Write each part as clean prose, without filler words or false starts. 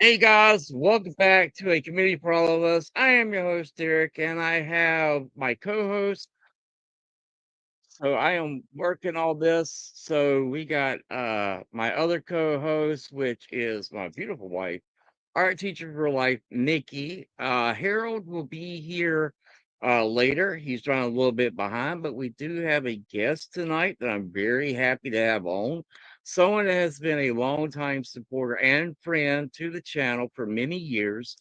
Hey guys, welcome back to a community for all of us. I am your host Derek, and I have my co-host. So I am working all this. So we got my other co-host, which is my beautiful wife, art teacher for life, Nikki. Harold will be here later. He's running a little bit behind, but we do have a guest tonight that I'm very happy to have on. Someone that has been a longtime supporter and friend to the channel for many years.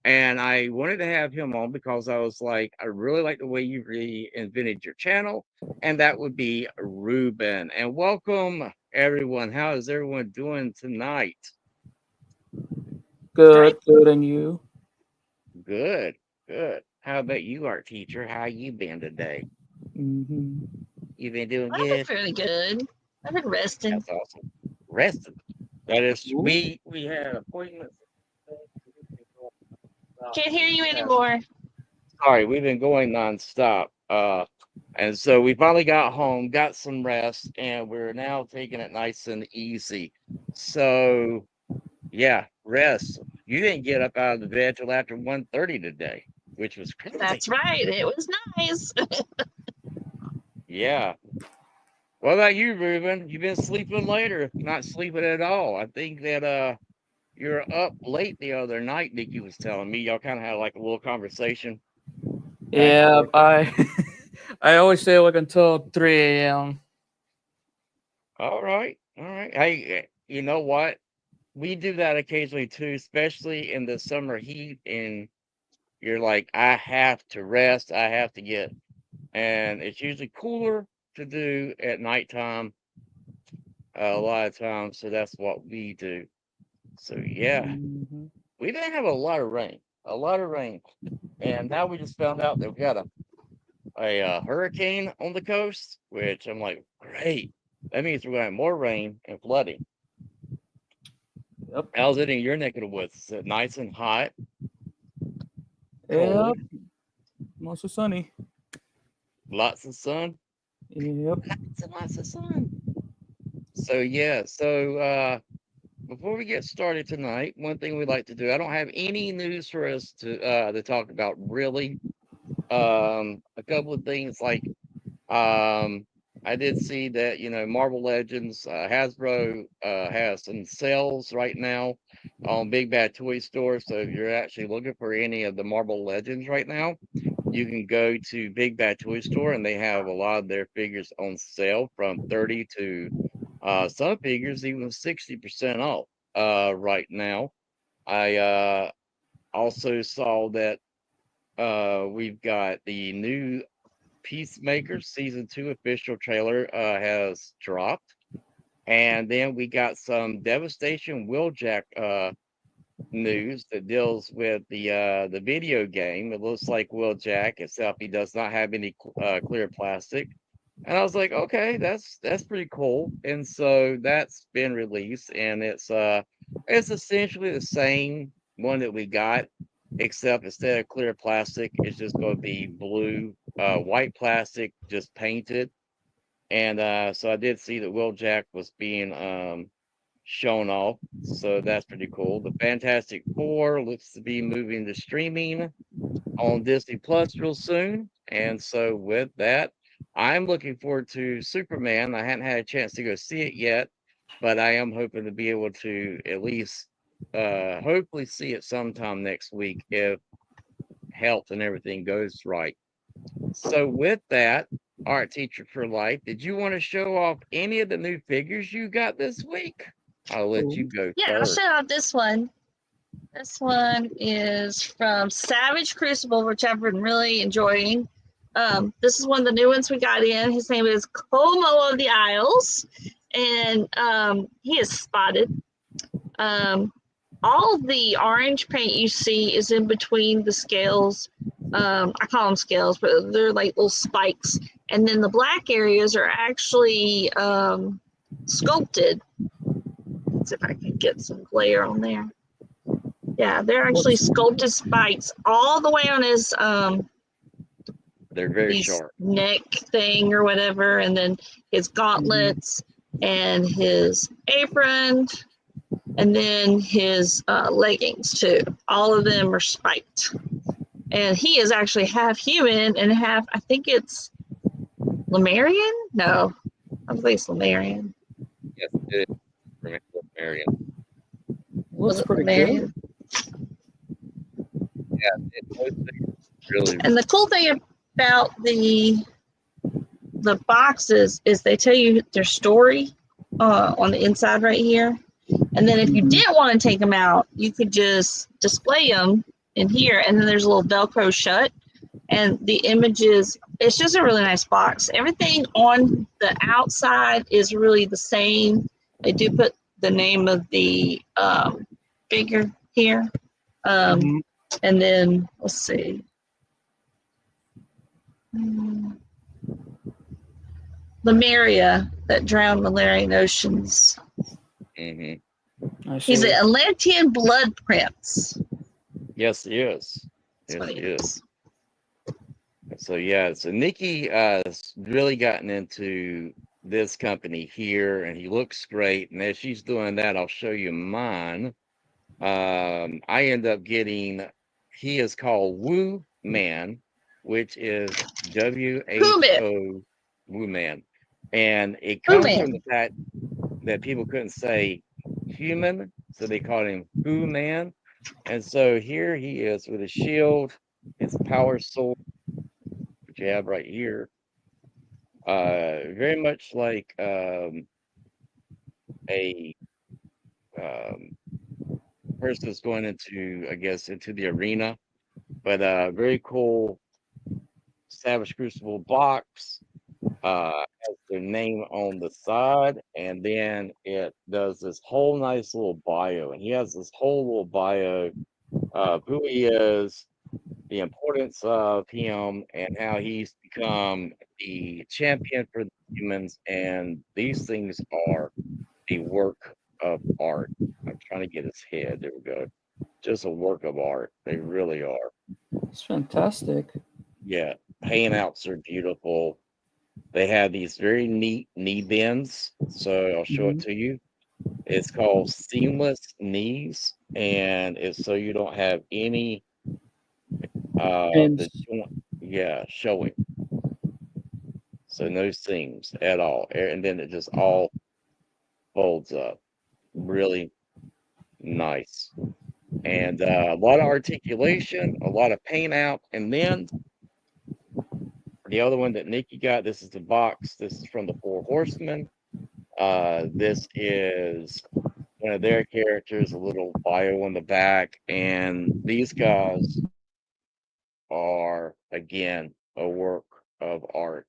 And I wanted to have him on because I was like, I really like the way you reinvented your channel, and that would be Ruben. And welcome everyone. How is everyone doing tonight? Great. Good, and you? Good, good. How about you, art teacher? How you been today? Hmm. You been doing I've been good? fairly good. I've been resting. That's awesome. Rested. That is, Ooh. we had appointments. Can't hear you Yes. anymore. Sorry, we've been going nonstop. And so we finally got home, got some rest, and we're now taking it nice and easy. So yeah, rest. You didn't get up out of the bed till after 1:30 today, which was crazy. That's right. It was nice. Yeah. What about you, Ruben? You been sleeping late or not sleeping at all? I think that you're up late the other night, Nikki was telling me. Y'all kind of had like a little conversation back and Yeah, forth. I I always stay like until 3 a.m. All right. All right. Hey, you know what? We do that occasionally too, especially in the summer heat, and you're like, I have to rest, I have to get, and it's usually cooler to do at nighttime a lot of times, so that's what we do. So yeah, Hmm. we didn't have a lot of rain, and now we just found out that we got a hurricane on the coast, which I'm like, great. That means we're gonna have more rain and flooding. Yep. How's it in your neck of the woods? Is it nice and hot, cold, Yep. Mostly sunny. lots of sun? Yep. Lots and lots of sun. So yeah, so before we get started tonight, one thing we like to do, I don't have any news for us to talk about really. A couple of things like um I did see that, Marvel Legends, Hasbro has some sales right now on Big Bad Toy Store. So if you're actually looking for any of the Marvel Legends right now, you can go to Big Bad Toy Store, and they have a lot of their figures on sale from 30 to some figures even 60% off right now. I also saw that we've got the new Peacemaker season 2 official trailer has dropped. And then we got some Devastation Wheeljack news that deals with the video game. It looks like Wheeljack, except he does not have any clear plastic. And I was like, okay, that's pretty cool. And so that's been released, and it's essentially the same one that we got, except instead of clear plastic, it's just going to be blue, white plastic, just painted. And so I did see that Will Jack was being shown off, so that's pretty cool. The Fantastic Four looks to be moving to streaming on Disney Plus real soon. And so with that, I'm looking forward to Superman. I hadn't had a chance to go see it yet, but I am hoping to be able to at least hopefully see it sometime next week if health and everything goes right. So with that, art teacher for life, did you want to show off any of the new figures you got this week? I'll let you Ooh. go Yeah, I'll show first. out this one. This one is from Savage Crucible, which I've been really enjoying. This is one of the new ones we got in. His name is Como of the Isles, and he is spotted. Um, all the orange paint you see is in between the scales. I call them scales, but they're like little spikes. And then the black areas are actually sculpted. Let's see if I can get some glare on there. Yeah, they're actually What's sculpted spikes all the way on his They're very his sharp. neck thing or whatever, and then his hmm gauntlets and his apron. and then his leggings too. All of them are spiked. And he is actually half human and half, I think it's Lemurian? No, I think it's Lemurian. Yes, it is from Marion. Was Looks it pretty Lemurian? Those things really, And the cool thing about the boxes is they tell you their story on the inside right here. And then if you Mhm. didn't want to take them out, you could just display them in here. And then there's a little Velcro shut. And the images, it's just a really nice box. Everything on the outside is really the same. They do put the name of the figure here. Mhm. And then, let's see. Lemuria that drowned malaria in oceans. hmm I He's an see. Atlantean blood prince. yes, he is. That's Yes, what he he is. is. So yeah, so Nikki has really gotten into this company here, and he looks great. And as she's doing that, I'll show you mine. I end up getting. He is called Woo Man, which is Ruuben. WHO Woo Man, and it comes from the Ruuben. fact that people couldn't say human, so they called him Woo Man. And so here he is with his shield, his power sword, which you have right here. Very much like a um, person that's going into, I guess, into the arena. But very cool Savage Crucible box. Has their name on the side, and then it does this whole nice little bio. And he has this whole little bio of who he is, the importance of him, and how he's become the champion for the humans. And these things are a work of art. I'm trying to get his head. There we go. Just a work of art. They really are. It's fantastic. Yeah. Paintouts are beautiful. They have these very neat knee bends. So I'll show it Mhm. to you. It's called seamless knees, and it's so you don't have any And the joint, yeah, showing. So no seams at all. And then it just all folds up. Really nice. And a lot of articulation, a lot of paint out. And then the other one that Nikki got, this is the box. This is from the Four Horsemen. This is one of their characters, a little bio on the back. And these guys are, again, a work of art.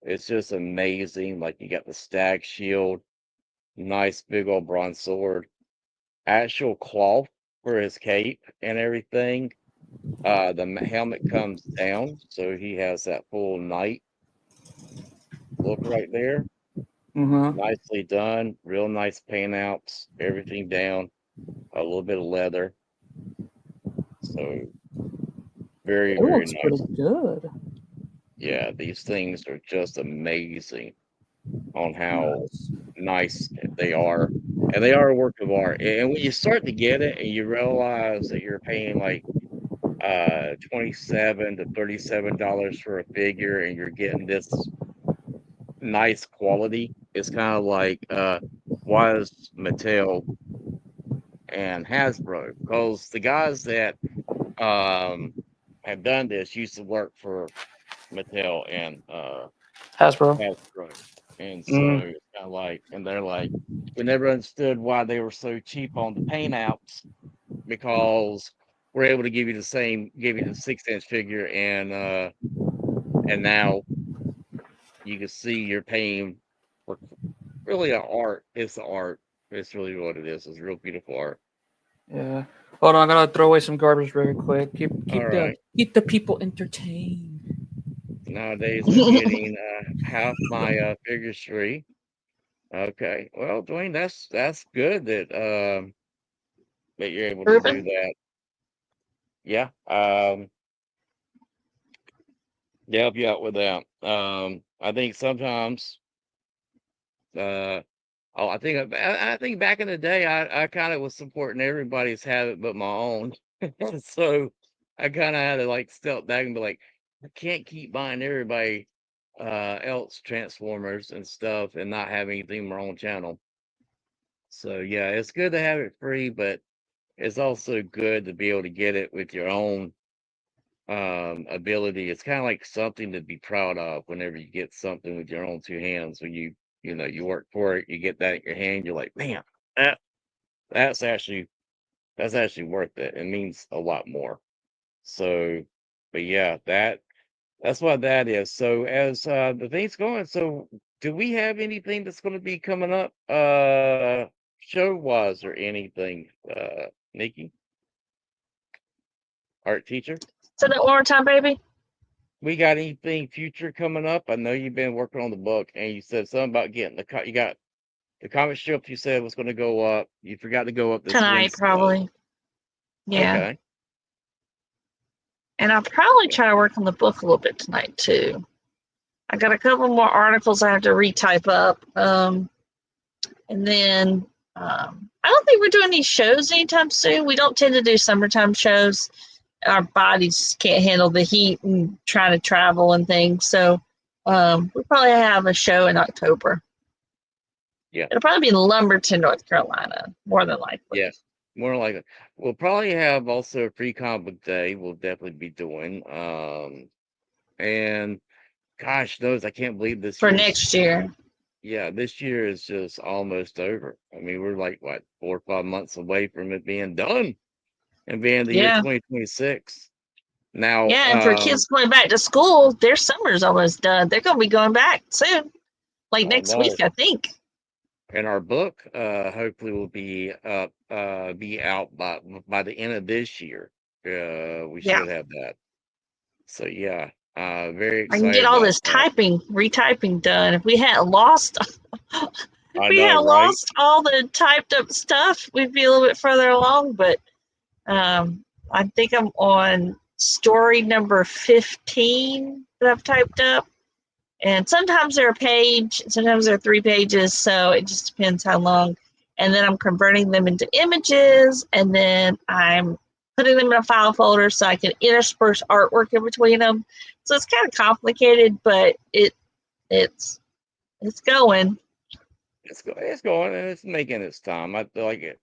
It's just amazing. Like you got the stag shield, nice big old bronze sword, actual cloth for his cape and everything. The helmet comes down, so he has that full knight look right there. uh-huh. Nicely done, real nice paint outs, everything down, a little bit of leather. So very, It very looks pretty nice. good. Yeah, these things are just amazing on how Nice. nice they are. And they are a work of art. And when you start to get it and you realize that you're paying like 27 to $37 for a figure and you're getting this nice quality, it's kind of like why is Mattel and Hasbro? Because the guys that um have done this used to work for Mattel and Hasbro. Hasbro. And so Mm. it's kind of like, and they're like, we never understood why they were so cheap on the paint outs because we're able to give you the 6-inch figure, and now you can see you're paying for really an art. It's the art. It's really what it is. It's real beautiful art. Yeah. Hold on, I gotta throw away some garbage really quick. All right. Keep the people entertained. Nowadays, I'm getting half my figures free. Okay. Well, Dwayne, that's good that you're able to do Ruuben. that. Yeah. To help you out with that. I think sometimes Oh, I think back in the day, I kind of was supporting everybody's habit but my own. So I kind of had to like step back and be like, I can't keep buying everybody else Transformers and stuff and not have anything on my own channel. So yeah, it's good to have it free, but it's also good to be able to get it with your own ability. It's kind of like something to be proud of whenever you get something with your own two hands. When you work for it, you get that in your hand, you're like, man, that that's actually that's actually worth it. It means a lot more. So, but yeah, that's what that is. So as the thing's going, so do we have anything that's going to be coming up show wise or anything, Nikki, art teacher? Say that one more time, baby. We got anything future coming up? I know you've been working on the book, and you said something about getting you got the comic strip. You said was going to go up. You forgot to go up this Tonight, Wednesday. probably. Yeah. Okay. And I'll probably try to work on the book a little bit tonight, too. I got a couple more articles I have to retype up. And then I don't think we're doing any shows anytime soon. We don't tend to do summertime shows. Our bodies can't handle the heat and trying to travel and things. So we'll probably have a show in October. Yeah. It'll probably be in Lumberton, North Carolina, more than likely. Yeah. More like it. We'll probably have also a free comic book day. We'll definitely be doing. And gosh knows, I can't believe this For year's next year. yeah, this year is just almost over. I mean, we're like what 4 or 5 months away from it being done and being the year Yeah. 2026. Now, Yeah, and for kids going back to school, their summer's almost done. They're going to be going back soon, like I next know. week, I think. And our book, hopefully, will be out by the end of this year. We Yeah. should have that. So yeah, very I can get excited all about this that. retyping done. If we hadn't lost, I know, right? lost all the typed up stuff, we'd be a little bit further along. But I think I'm on story number 15 that I've typed up. And sometimes they're a page, sometimes they're 3 pages. So it just depends how long. And then I'm converting them into images, and then I'm putting them in a file folder so I can intersperse artwork in between them. So it's kind of complicated, but it's going. It's going and it's making its time. I feel like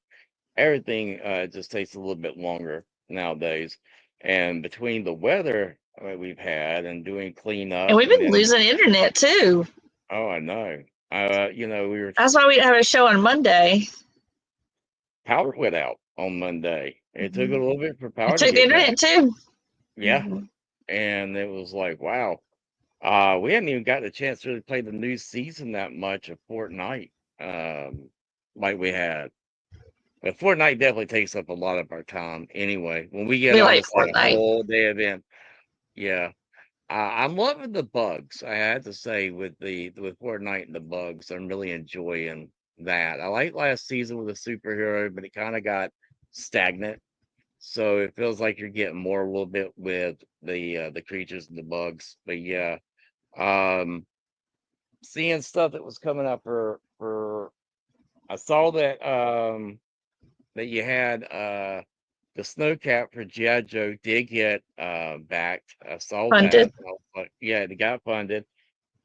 everything just takes a little bit longer nowadays. And between the weather we've had and doing And cleanup, we've and been then losing internet too. oh, I know. We were That's why we have a show on Monday. power went out on Monday. It took a little bit for I power to took the get back. internet too. Yeah, and it was like, wow. We hadn't even got the chance to really play the new season that much of Fortnite, like we had. But Fortnite definitely takes up a lot of our time anyway. When we get We on, like it's like a Fortnite. whole day event. Yeah. I'm loving the bugs. I had to say with Fortnite and the bugs, I'm really enjoying that. I like last season with a superhero, but it kind of got stagnant. So it feels like you're getting more a little bit with the creatures and the bugs. But yeah, um, seeing stuff that was coming up for I saw that you had the snowcap for G.I. Joe did get backed. I saw that. Funded. I was like, yeah, it got funded.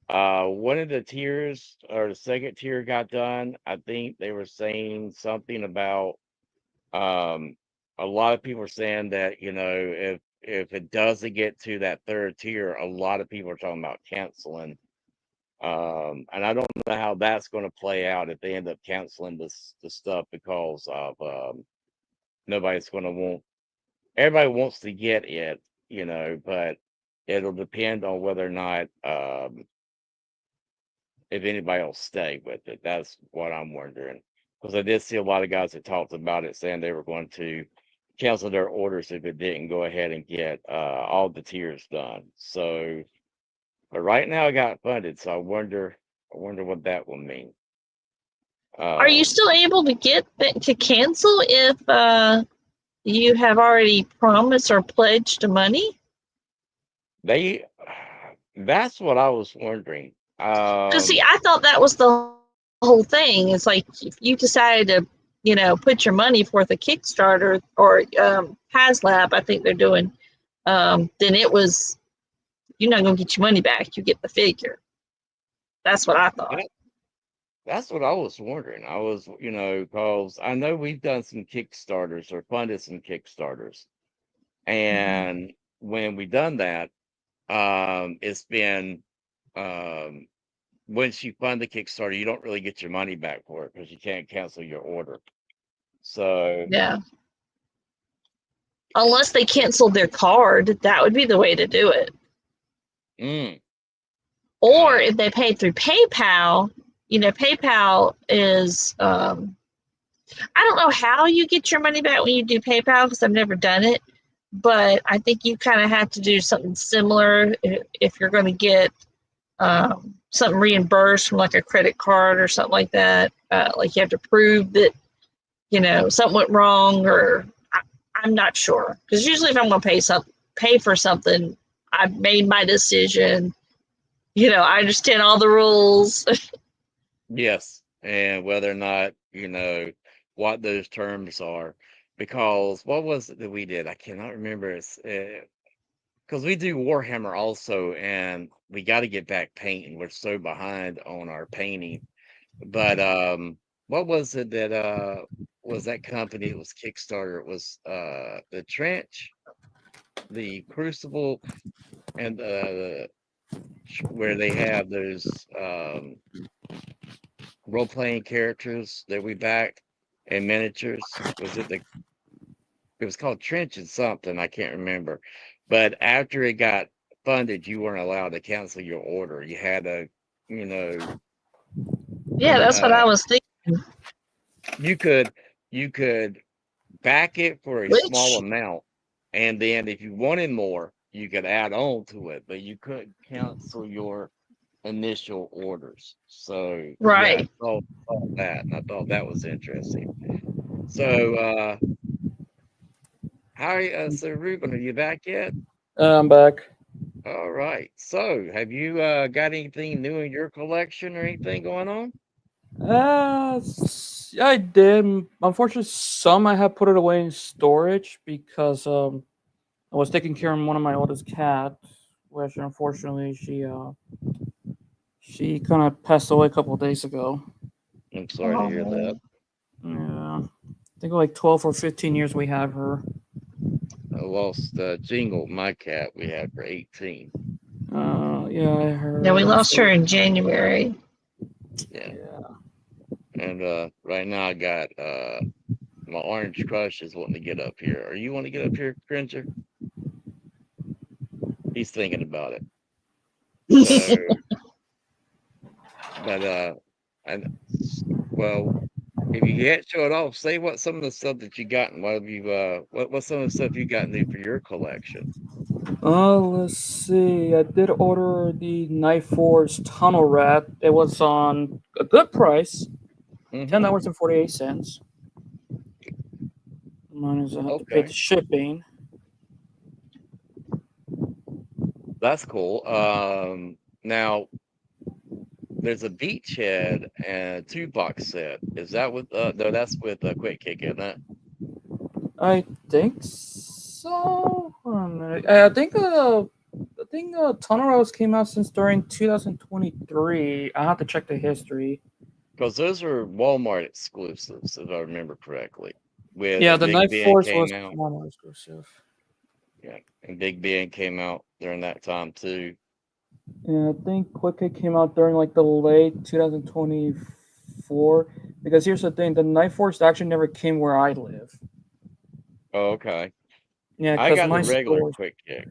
One of the tiers or the second tier got done. I think they were saying something about a lot of people are saying that, if it doesn't get to that third tier, a lot of people are talking about canceling. And I don't know how that's going to play out if they end up canceling the stuff because of nobody's going to want everybody wants to get it, but it'll depend on whether or not if anybody will stay with it. That's what I'm wondering. Because I did see a lot of guys that talked about it saying they were going to cancel their orders if it didn't go ahead and get all the tiers done. So, but right now I got funded, so I wonder what that will mean. Are you Um, still able to get to cancel if you have already promised or pledged money? that's what I was wondering. Because see, I thought that was the whole thing. It's like if you decided to, put your money forth a Kickstarter or HasLab, I think they're doing, then you're not going to get your money back. You get the figure. That's what I thought. That's what I was wondering. I was, because I know we've done some Kickstarters or funded some Kickstarters. And when we done that, it's been, once you fund the Kickstarter, you don't really get your money back for it because you can't cancel your order. So, Yeah. Unless they canceled their card, that would be the way to do it. Or if they paid through PayPal, PayPal is, I don't know how you get your money back when you do PayPal because I've never done it, but I think you kind of have to do something similar if you're going to get something reimbursed from like a credit card or something like that. Like you have to prove that, something went wrong, or I'm not sure. Because usually if I'm going to pay for something, I've made my decision. I understand all the rules. yes. And whether or not, what those terms are. Because what was it that we did? I cannot remember. It's because we do Warhammer also, and we got to get back painting. We're so behind on our painting. But what was it that was that company? It was Kickstarter. It was the Trench, the Crucible, and where they have those role-playing characters that we backed and miniatures. It was called Trench and something, I can't remember. But after it got funded, you weren't allowed to cancel your order. You had to, Yeah, that's what I was thinking. you could back it for a small amount, and then if you wanted more, you could add on to it, but you couldn't cancel your initial orders. So Right. yeah, I saw that, and I thought that was interesting. So so Ruben, are you back yet? I'm back. All right. So have you got anything new in your collection or anything going on? I did. Unfortunately, some I have put it away in storage because I was taking care of one of my oldest cats, which unfortunately she kind of passed away a couple of days ago. I'm sorry to hear that. Yeah, I think like 12 or 15 years we had her. I lost Jingle, my cat, we had for 18. Yeah, I heard. Yeah, we lost her in January. Yeah. And right now I got my orange crush is wanting to get up here. Are you want to get up here, Cringer? He's thinking about it. So, but and well, if you can't show it off, say what some of the stuff that you got and what have you what's some of the stuff you got new for your collection? Let's see. I did order the Night Force Tunnel Rat. It was on a good price, $10.48. Minus I have to pay the shipping. That's cool. Now there's a Beachhead and 2-box set. Is that with no? That's with Quick Kick, isn't it? I think so. Hold on a minute. I think Tunnel Rats came out since during 2023. I have to check the history. Because those are Walmart exclusives, if I remember correctly. The Big Night Ben Force came was out. Walmart exclusive. Yeah, and Big Ben came out during that time too. Yeah, I think Quick Hit came out during like the late 2024. Because here's the thing: the Night Force actually never came where I live. Oh, okay. Yeah, I because got my the regular store. Quick Kick.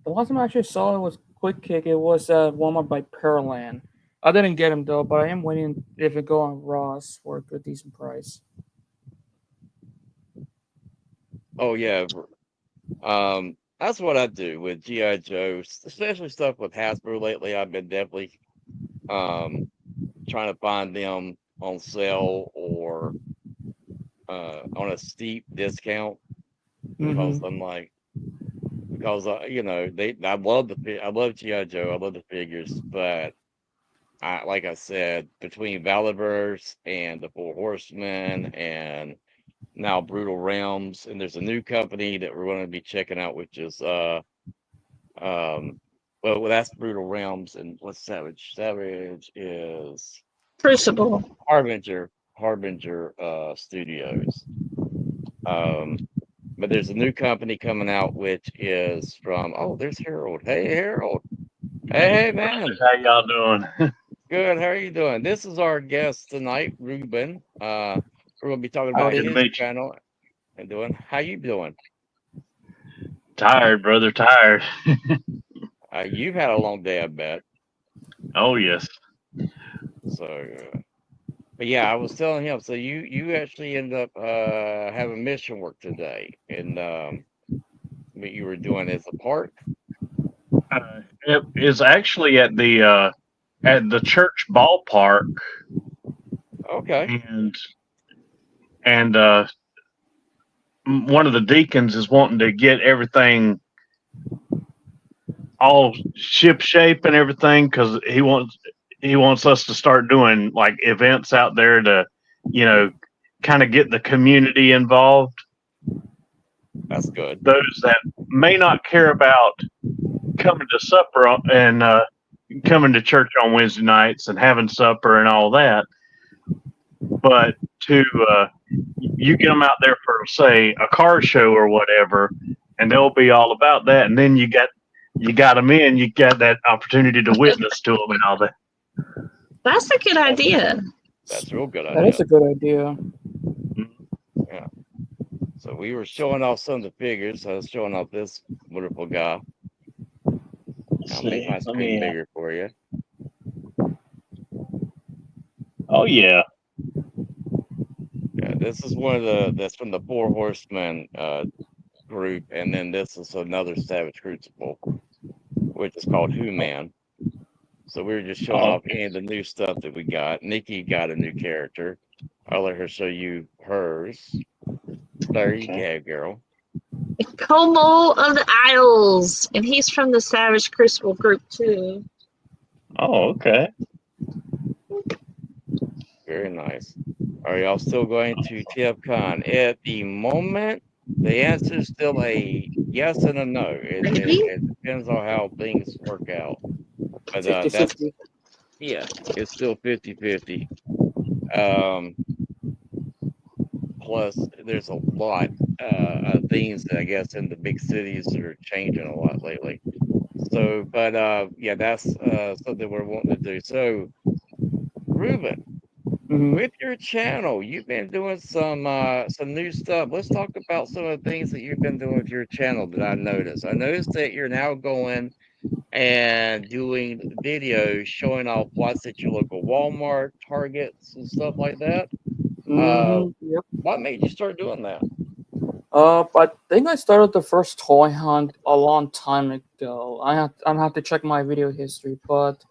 The last time I actually saw it was Quick Kick. It was at Walmart by Pearland. I didn't get him though, but I am waiting if it go on Ross for a good decent price. Oh yeah. That's what I do with G.I. Joe, especially stuff with Hasbro lately. I've been definitely trying to find them on sale or on a steep discount because I'm like, because I love I love G.I. Joe, I love the figures, but like I said, between Valiverse and the Four Horsemen and now Brutal Realms, and there's a new company that we're going to be checking out, which is um well that's Brutal Realms, and what's Savage? Savage is Crucible. Harbinger Studios. Um but there's a new company coming out which is from, oh, there's Harold. Hey Harold. Hey man. How y'all doing? Good. How are you doing? This is our guest tonight, Ruben. We're gonna be talking about Good to his meet you. channel and doing. How you doing? Tired, brother. Tired. You've had a long day, I bet. Oh yes. So, but yeah, I was telling him. So you actually end up having mission work today, and what you were doing as a park. It is actually at the church ballpark, Okay, and and one of the deacons is wanting to get everything all ship shape and everything because he wants us to start doing like events out there to, you know, kind of get the community involved. that's good. Those that may not care about coming to supper and coming to church on Wednesday nights and having supper and all that, but to you get them out there for say a car show or whatever, and they'll be all about that. And then you got them in, you got that opportunity to witness to them and all that. That's a good That's idea. that's a real good That is idea. a good idea. Yeah. So we were showing off some of the figures. I was showing off this wonderful guy. Let's I'll make see. my Let screen me. bigger for you. Oh yeah. Yeah, this is that's from the Four Horsemen group, and then this is another Savage Crucible, which is called Who Man. So we were just showing Oh, off any of the new stuff that we got. Nikki got a new character. I'll let her show you hers. There you okay. go, girl. Como of the Isles, and he's from the Savage Crucible group too. Oh, okay. Very nice. Are y'all still going to TFCon? At the moment, the answer is still a yes and a no. Maybe. It depends on how things work out. But 50-50. yeah, it's still 50-50. Um, plus, there's a lot of things that I guess in the big cities that are changing a lot lately. So, but yeah, that's something we're wanting to do. So, Ruben, Mhm. with your channel, you've been doing some new stuff. Let's talk about some of the things that you've been doing with your channel that I noticed. I noticed that you're now going and doing videos showing off what's at your local Walmart, Targets, and stuff like that. Uh, Yep. what made you start doing that? I think I started the first toy hunt a long time ago. I have to check my video history, but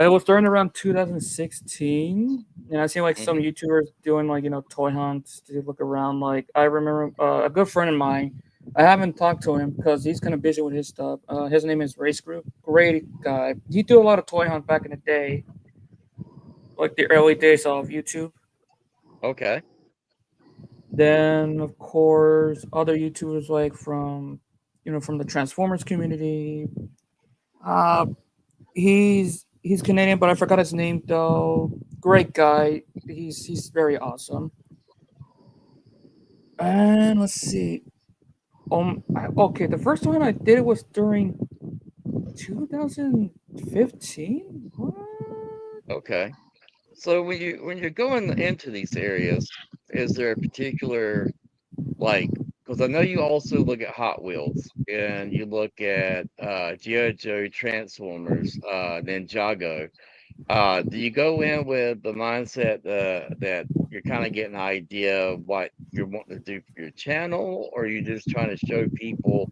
it was during around 2016, and I see like some Hmm. YouTubers doing like toy hunts to look around. Like I remember a good friend of mine. I haven't talked to him because he's kind of busy with his stuff. His name is Race Group. Great guy. He do a lot of toy hunt back in the day, like the early days of YouTube. Okay. Then of course other YouTubers like from from the Transformers community. Uh, he's Canadian, but I forgot his name though. Great guy. He's very awesome. And let's see. Okay, the first one I did was during 2015. What? Okay. So when you're going into these areas, is there a particular like, because I know you also look at Hot Wheels and you look at G.I. Joe, Transformers, Ninjago. Do you go in with the mindset that you're kind of getting an idea of what you're wanting to do for your channel, or are you just trying to show people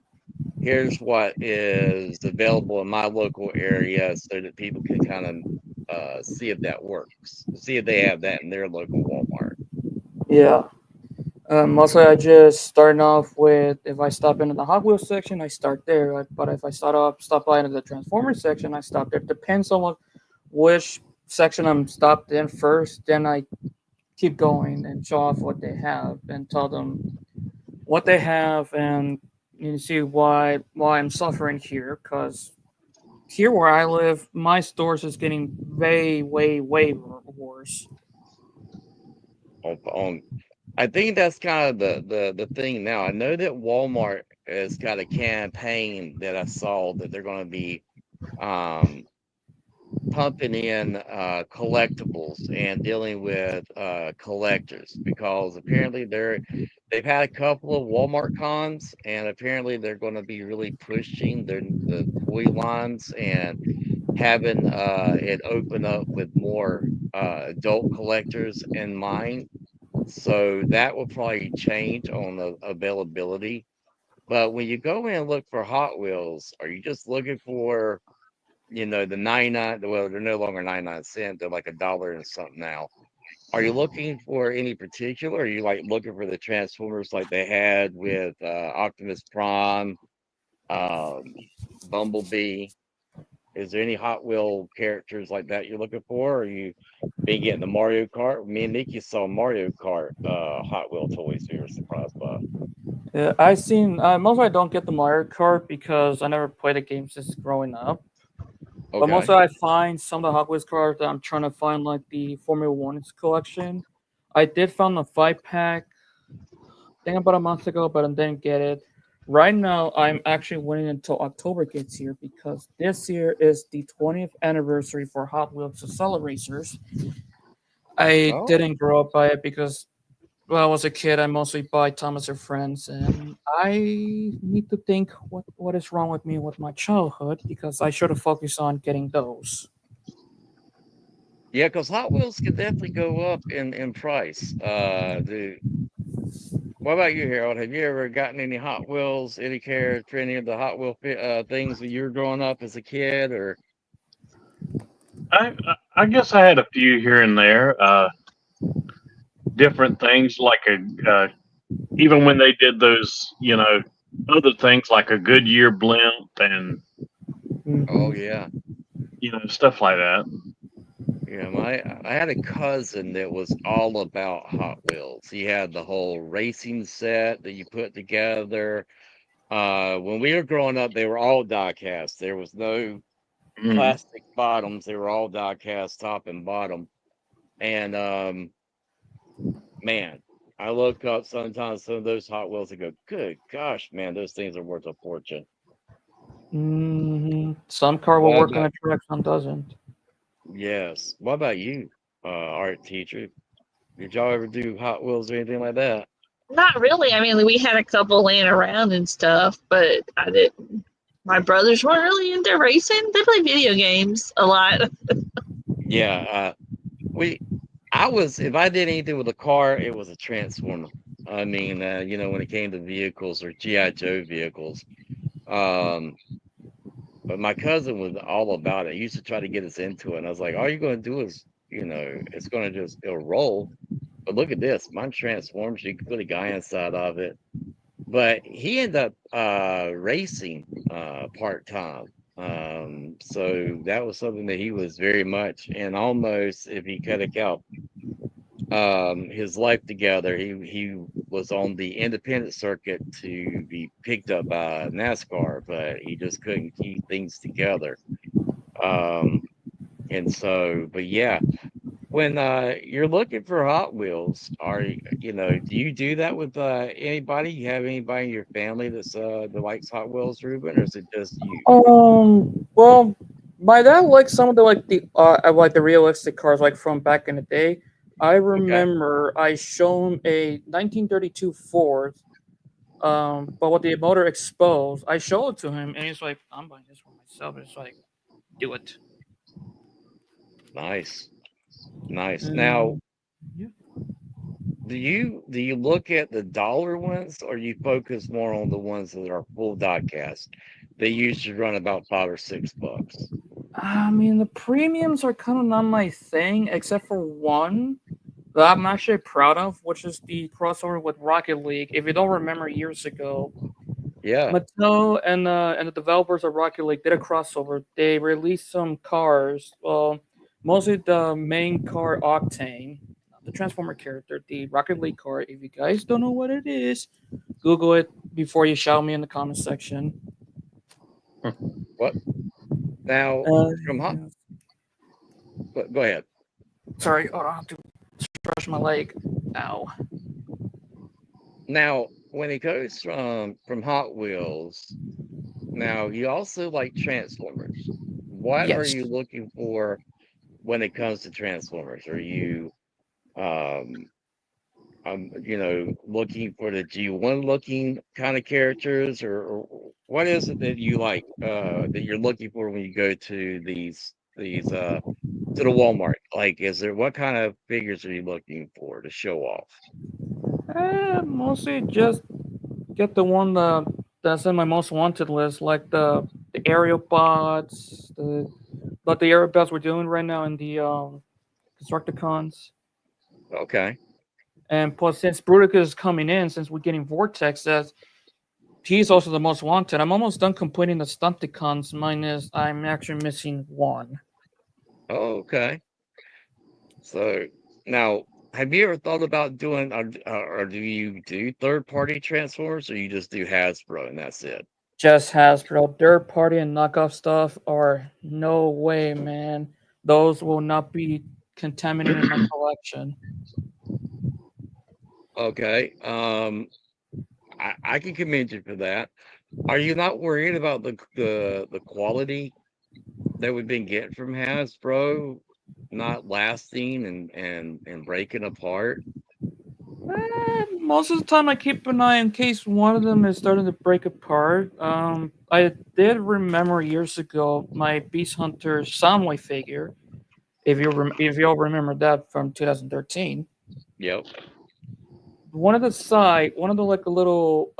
here's what is available in my local area so that people can kind of see if that works, see if they have that in their local Walmart? Yeah. Mostly I just start off with if I stop into the Hot Wheels section, I start there. But if I stop by into the Transformers section, I stop there. Depends on which section I'm stopped in first. Then I keep going and show off what they have and tell them what they have, and you see why I'm suffering here. Because here where I live, my stores is getting way worse. On I think that's kind of the thing now. I know that Walmart has got a campaign that I saw that they're going to be um, pumping in collectibles and dealing with collectors because apparently they've had a couple of Walmart cons and apparently they're going to be really pushing the toy lines and having it open up with more adult collectors in mind. So that will probably change on the availability. But when you go in and look for Hot Wheels, are you just looking for, the 99? Well, they're no longer 99 cents, they're like a dollar and something now. Are you looking for any particular? Or are you like looking for the Transformers like they had with Optimus Prime, um, Bumblebee? Is there any Hot Wheel characters like that you're looking for? Or are you been getting the Mario Kart? Me and Nikki saw Mario Kart Hot Wheel toys we were surprised by. Yeah, I seen mostly I don't get the Mario Kart because I never played the game since growing up. But Okay. mostly I find some of the Hot Wheels cars that I'm trying to find like the Formula One's collection. I did found a 5 pack, I think about a month ago, but I didn't get it. Right now, I'm actually waiting until October gets here because this year is the 20th anniversary for Hot Wheels Acceleracers. I Oh, didn't grow up by it because when I was a kid, I mostly buy Thomas and Friends, and I need to think what is wrong with me with my childhood because I should have focused on getting those. yeah, because Hot Wheels can definitely go up in price. What about you, Harold? Have you ever gotten any Hot Wheels, any care for any of the Hot Wheel things when you were growing up as a kid? Or I guess I had a few here and there, different things like even when they did those, other things like a Goodyear blimp and oh Hmm. yeah, stuff like that. yeah. I had a cousin that was all about Hot Wheels. He had the whole racing set that you put together. When we were growing up, they were all die cast. There was no Mm. plastic bottoms. They were all die cast top and bottom. And man, I look up sometimes some of those Hot Wheels and go, good gosh, man, those things are worth a fortune. Some car will What work on about a track, some doesn't. yes? What about you, art teacher? Did y'all ever do Hot Wheels or anything like that? Not really. I mean, we had a couple laying around and stuff, but I didn't. My brothers weren't really into racing. They play video games a lot. Yeah, we. I was if I did anything with a car, it was a Transformer. I mean, when it came to vehicles or GI Joe vehicles. Um, but my cousin was all about it. He used to try to get us into it, and I was like, all you're going to do is, it's going to just it'll roll. But look at this, mine transforms. You can put a guy inside of it. But he ended up racing part time. So that was something that he was very much and almost if he cut it out his life together, he was on the independent circuit to be picked up by NASCAR, but he just couldn't keep things together. Um, and so, but yeah, when you're looking for Hot Wheels, do you do that with anybody? You have anybody in your family that likes Hot Wheels, Ruben, or is it just you? Well, my dad likes some of the realistic cars like from back in the day. I Okay, remember I shown a 1932 Ford, but with the motor exposed. I showed it to him, and he's like, "I'm buying this for myself." It's like, do it. nice, nice. Now, And yeah. do you look at the dollar ones, or you focus more on the ones that are full diecast? They usually run about $5 or $6. I mean, the premiums are kind of not my thing, except for one that I'm actually proud of, which is the crossover with Rocket League. If you don't remember, years ago, Yeah. Mattel and the developers of Rocket League did a crossover. They released some cars. Well, mostly the main car Octane, not the Transformer character, the Rocket League car. If you guys don't know what it is, Google it before you shout me in the comment section. What now? Uh, From hot. Go ahead. sorry, oh, I have to stretch my leg. Ow. Now, when it goes from Hot Wheels, now you also like Transformers. What are Yes. you looking for when it comes to Transformers? Are you um looking for the G1 looking kind of characters, or what is it that you like that you're looking for when you go to these to the Walmart? Like, is there what kind of figures are you looking for to show off? Mostly just get the one that's in my most wanted list, like the aerial bots, the aerial bots we're doing right now in the Constructicons. Okay. And plus, since Brutica is coming in, since we're getting Vortex, that he's also the most wanted. I'm almost done completing the Stunticons, minus I'm actually missing one. Oh, okay. So now, have you ever thought about doing, or do you do third-party transformers, or you just do Hasbro and that's it? Just Hasbro, third party and knockoff stuff, or no way, man. Those will not be contaminating my collection. Okay. I can commend you for that. Are you not worried about the quality that we've been getting from Hasbro not lasting and breaking apart? Most of the time, I keep an eye in case one of them is starting to break apart. I did remember years ago my Beast Hunter Soundwave figure. If you all remember that from 2013, Yep. one of the like a little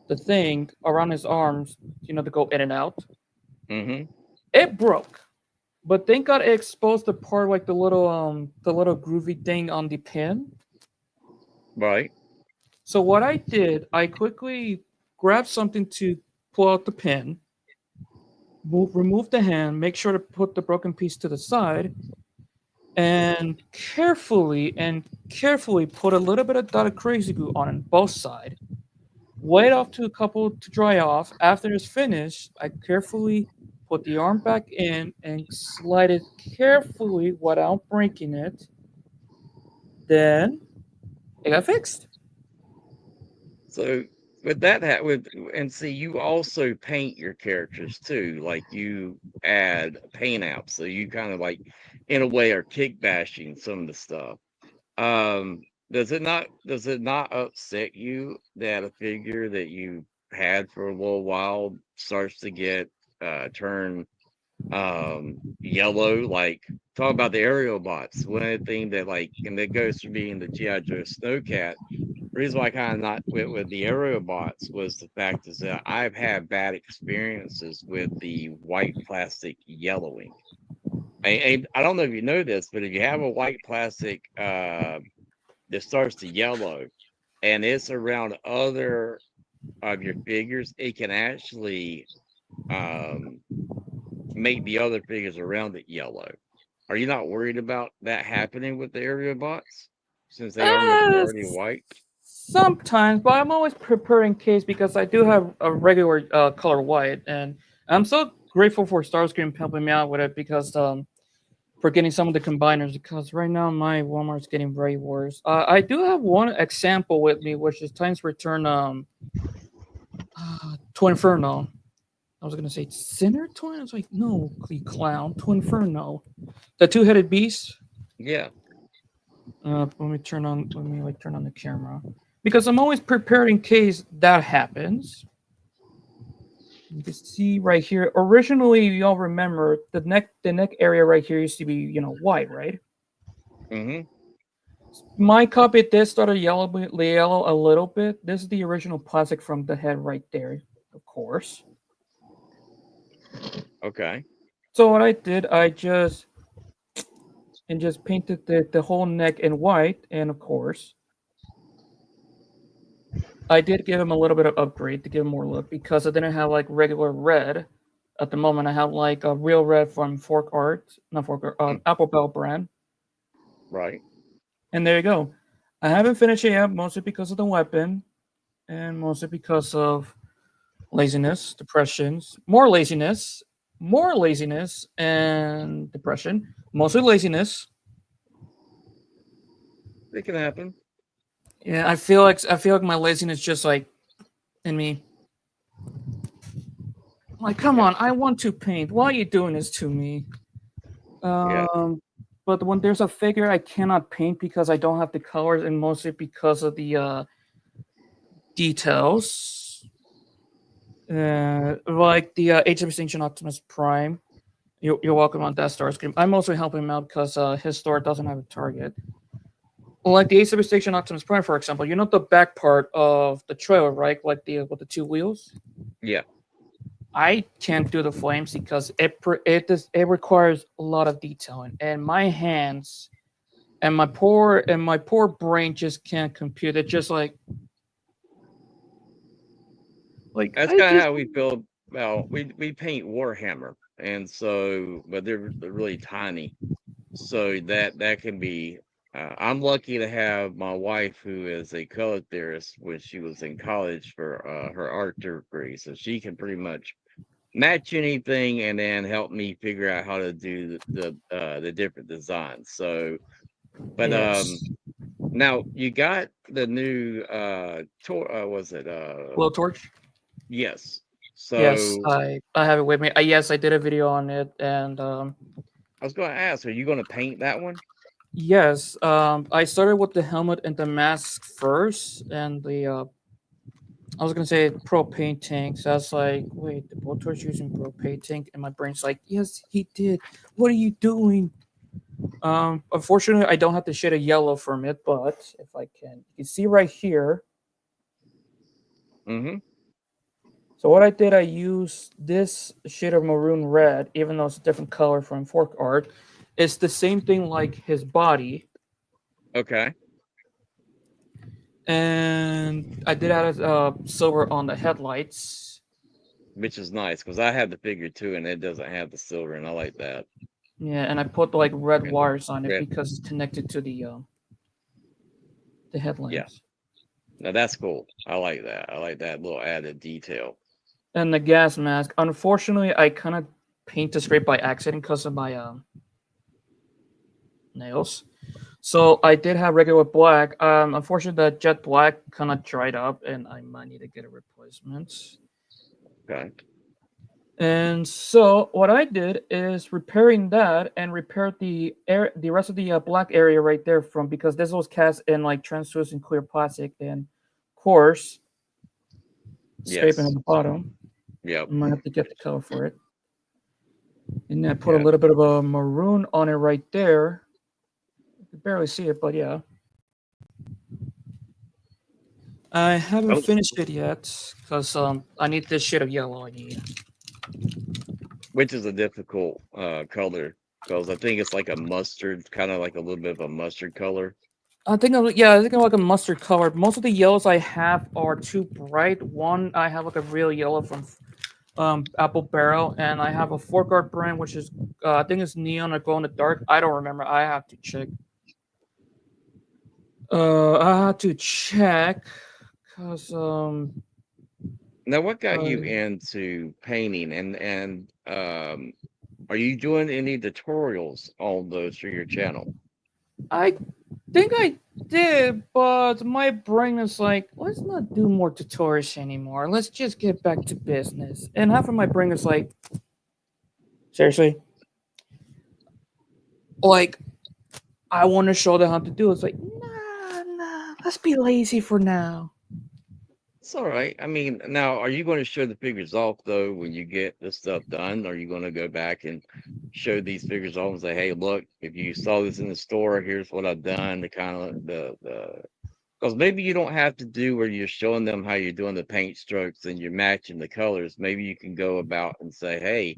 the thing around his arms, to go in and out, Mm-hmm. it broke. But thank God it exposed the part like the little groovy thing on the pin. Right. So what I did, I quickly grabbed something to pull out the pin, remove the hand, make sure to put the broken piece to the side, and carefully put a little bit of dotted crazy glue on both sides. Wait off to a couple to dry off. After it's finished, I carefully put the arm back in and slide it carefully without breaking it. Then it got fixed. So with that with and see, you also paint your characters too. Like you add paint apps, so you kind of like in a way are kick bashing some of the stuff. Does it not upset you that a figure that you had for a little while starts to get turn yellow? Like, talk about the aerial bots. One of the things that like, and that goes to being the GI Joe Snowcat. The reason why I kind of not with the aerial bots was the fact is that I've had bad experiences with the white plastic yellowing. And I don't know if you know this, but if you have a white plastic that starts to yellow and it's around other of your figures, it can actually um, make the other figures around it yellow. Are you not worried about that happening with the area bots since they are Uh, majority white? Sometimes, but I'm always preparing case because I do have a regular color white, and I'm so grateful for Starscream helping me out with it because for getting some of the combiners because right now my Walmart's getting very worse. I do have one example with me, which is Times Return Twin Inferno. I was gonna say Sinner Twin. I was like, no, you clown, Twin Inferno, the two-headed beast. Yeah. Let me like turn on the camera because I'm always prepared in case that happens. You can see right here. Originally, y'all remember the neck area right here used to be white, right? Mm-hmm. My copy did start a yellow a little bit. This is the original plastic from the head right there, of course. Okay. So what I did, I just painted the whole neck in white, and of course, I did give him a little bit of upgrade to give him more look because I didn't have like regular red. At the moment, I have like a real red from Fork Art, not Fork Art, Mm, Apple Bell brand, right. and there you go. I haven't finished it yet, mostly because of the weapon, and mostly because of laziness, depressions, more laziness, and depression. Mostly laziness. It can happen. Yeah, I feel like my laziness just like in me. Like, come Yeah. on, I want to paint. Why are you doing this to me? Yeah. Um, but when there's a figure, I cannot paint because I don't have the colors, and mostly because of the details. Like the Age of Extinction Optimus Prime. You're welcome on that Starscream. I'm also helping him out because his store doesn't have a target. Like the Age of Extinction Optimus Prime, for example, you know the back part of the trailer, right? Like the with the two wheels. Yeah. I can't do the flames because it requires a lot of detailing, and my hands and my poor brain just can't compute it. Just like That's I kind of just how we feel about we paint Warhammer, and so but they're really tiny, so that can be. I'm lucky to have my wife, who is a color theorist, when she was in college for her art degree, so she can pretty much match anything and then help me figure out how to do the different designs. So, but yes, now you got the new was it blowtorch. yes. Yes, So I have it with me. Yes, I did a video on it, and I was going to ask, are you going to paint that one? yes, I started with the helmet and the mask first, and the I was gonna say pro painting. So I was like, wait, the blowtorch using pro painting, and my brain's like, yes, he did. What are you doing? Unfortunately, I don't have the shade of yellow from it, but if I can, you can see right here. Mm-hmm. So what I did, I used this shade of maroon red, even though it's a different color from Fork Art. It's the same thing like his body, Okay. and I did add silver on the headlights. Which is nice because I have the figure too, and it doesn't have the silver, and I like that. Yeah, and I put like red And the wires on it red, because it's connected to the yeah. headlamps. Now that's cool. I like that. I like that little added detail. And the gas mask. Unfortunately, I kind of paint this straight by accident because of my nails. So I did have regular black. Unfortunately, the jet black kind of dried up, and I might need to get a replacement. Okay. And so what I did is repairing that and repaired the rest of the black area right there from because this was cast in like translucent clear plastic and of course scraping on Yes. the bottom. Yep. I might have to get the color for it. And then I put a Yeah. little bit of a maroon on it right there. You can barely see it, but yeah. I haven't Oh, finished it yet because I need this shade of yellow. I need. which is a difficult color because I think it's like a mustard, kind of like a little bit of a mustard color. I think I'm like a mustard color. Most of the yellows I have are too bright. One I have like a real yellow from Apple Barrel, and I have a Fork Art brand which is I think it's neon or glow in the dark. I don't remember. I have to check. I had to check because Now, what got you uh, into painting, and are you doing any tutorials on those for your channel? I think I did, but my brain is like, let's not do more tutorials anymore. Let's just get back to business. And half of my brain is like, seriously, like I want to show them how to do it. It's like, nah, let's be lazy for now. It's all right. I mean, now, are you going to show the figures off though when you get this stuff done? Are you going to go back and show these figures off and say, "Hey, look, if you saw this in the store, here's what I've done." The kind of the because maybe you don't have to do where you're showing them how you're doing the paint strokes and you're matching the colors. Maybe you can go about and say, "Hey,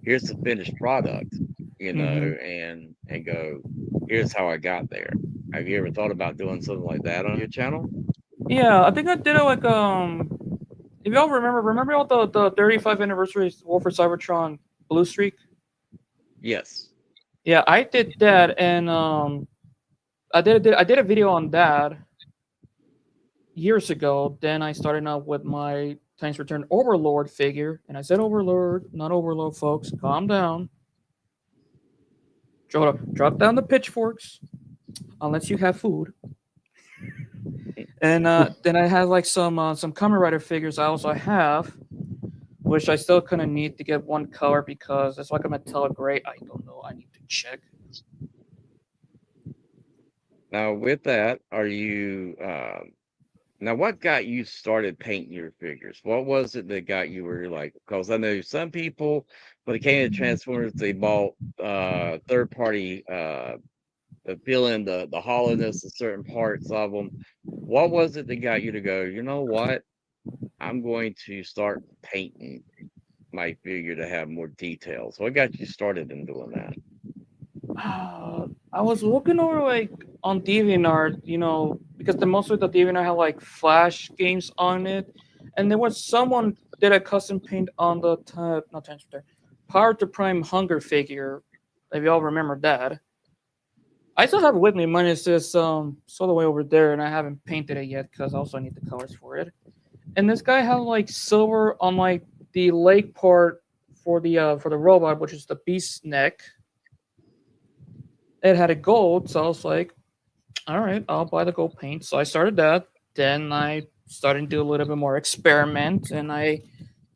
here's the finished product," Hmm. and go, "Here's how I got there." Have you ever thought about doing something like that on your channel? Yeah, I think I did it like if y'all remember all the 35th anniversary War for Cybertron Blue Streak? Yes. Yeah, I did that, and I did a video on that years ago. Then I started out with my Times Return Overlord figure, and I said Overlord, not Overload, folks. Calm down. Drop down the pitchforks, unless you have food. And then I have like some Kamen Rider figures I also have, which I still kind of need to get one color because it's like a metallic gray. I don't know. I need to check. Now, with that, are you now what got you started painting your figures? What was it that got you where you're like, because I know some people when it came to Transformers, they bought third party to fill in the hollowness of certain parts of them. What was it that got you to go, you know what? I'm going to start painting my figure to have more details. What got you started in doing that? I was looking over like on DeviantArt, because most of the DeviantArt had like Flash games on it, and there was someone did a custom paint on the not Transporter, Power to Prime Hunger figure. If y'all remember that, I still have it with me. Mine is just all the way over there, and I haven't painted it yet because I also need the colors for it. And this guy had like silver on like the leg part for the robot, which is the beast neck. It had a gold, so I was like, all right, I'll buy the gold paint. So I started that. Then I started to do a little bit more experiment, and I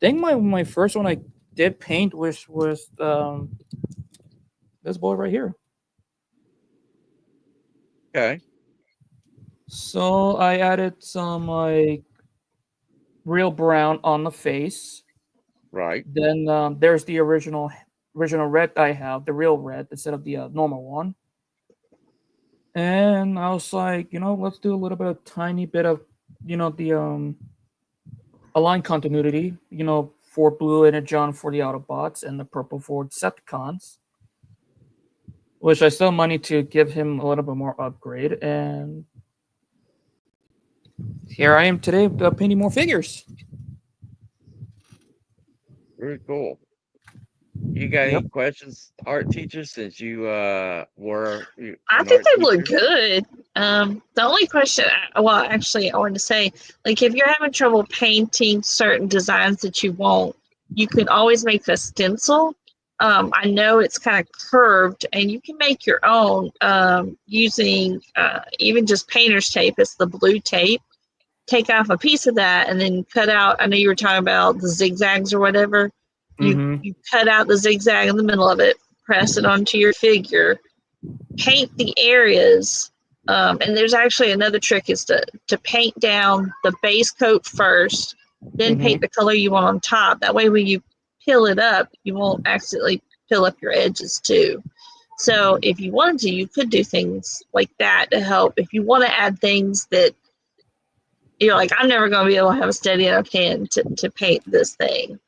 think my first one I did paint was this boy right here. Okay. So I added some like real brown on the face. Right. Then there's the original red I have, the real red instead of the normal one. And I was like, let's do a little bit of tiny bit of, the align continuity, for blue and a John for the Autobots and the purple for Decepticons, which I still money to give him a little bit more upgrade. And here I am today painting more figures. Very cool. You got any questions, art teacher, since you were I an think art they look teacher? good. The only question, well, actually, I wanted to say, like, if you're having trouble painting certain designs that you want, you can always make a stencil. I know it's kind of curved, and you can make your own using even just painter's tape. It's the blue tape. Take off a piece of that, and then cut out. I know you were talking about the zigzags or whatever. You cut out the zigzag in the middle of it, press it onto your figure, paint the areas, and there's actually another trick is to paint down the base coat first, then paint the color you want on top. That way when you peel it up, you won't accidentally peel up your edges too. So if you wanted to, you could do things like that to help. If you want to add things that you're like, I'm never going to be able to have a steady enough hand to paint this thing.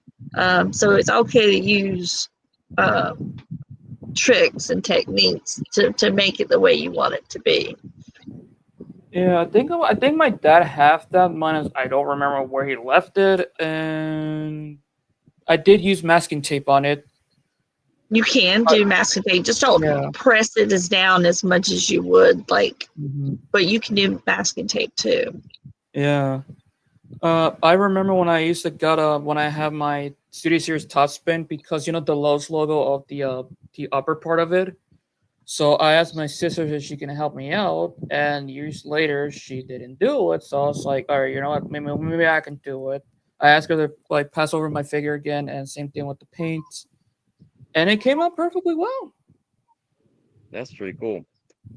So it's okay to use tricks and techniques to make it the way you want it to be. Yeah, I think my dad has that. Mine is I don't remember where he left it, and I did use masking tape on it. You can do masking tape, just don't press it as down as much as you would but you can do masking tape too. Yeah. I remember when I used to when I have my Studio Series top spin, because the Lowe's logo of the upper part of it. So I asked my sister if she can help me out, and years later she didn't do it. So I was like, all right, you know what? Maybe I can do it. I asked her to like pass over my figure again, and same thing with the paint, and it came out perfectly well. That's pretty cool.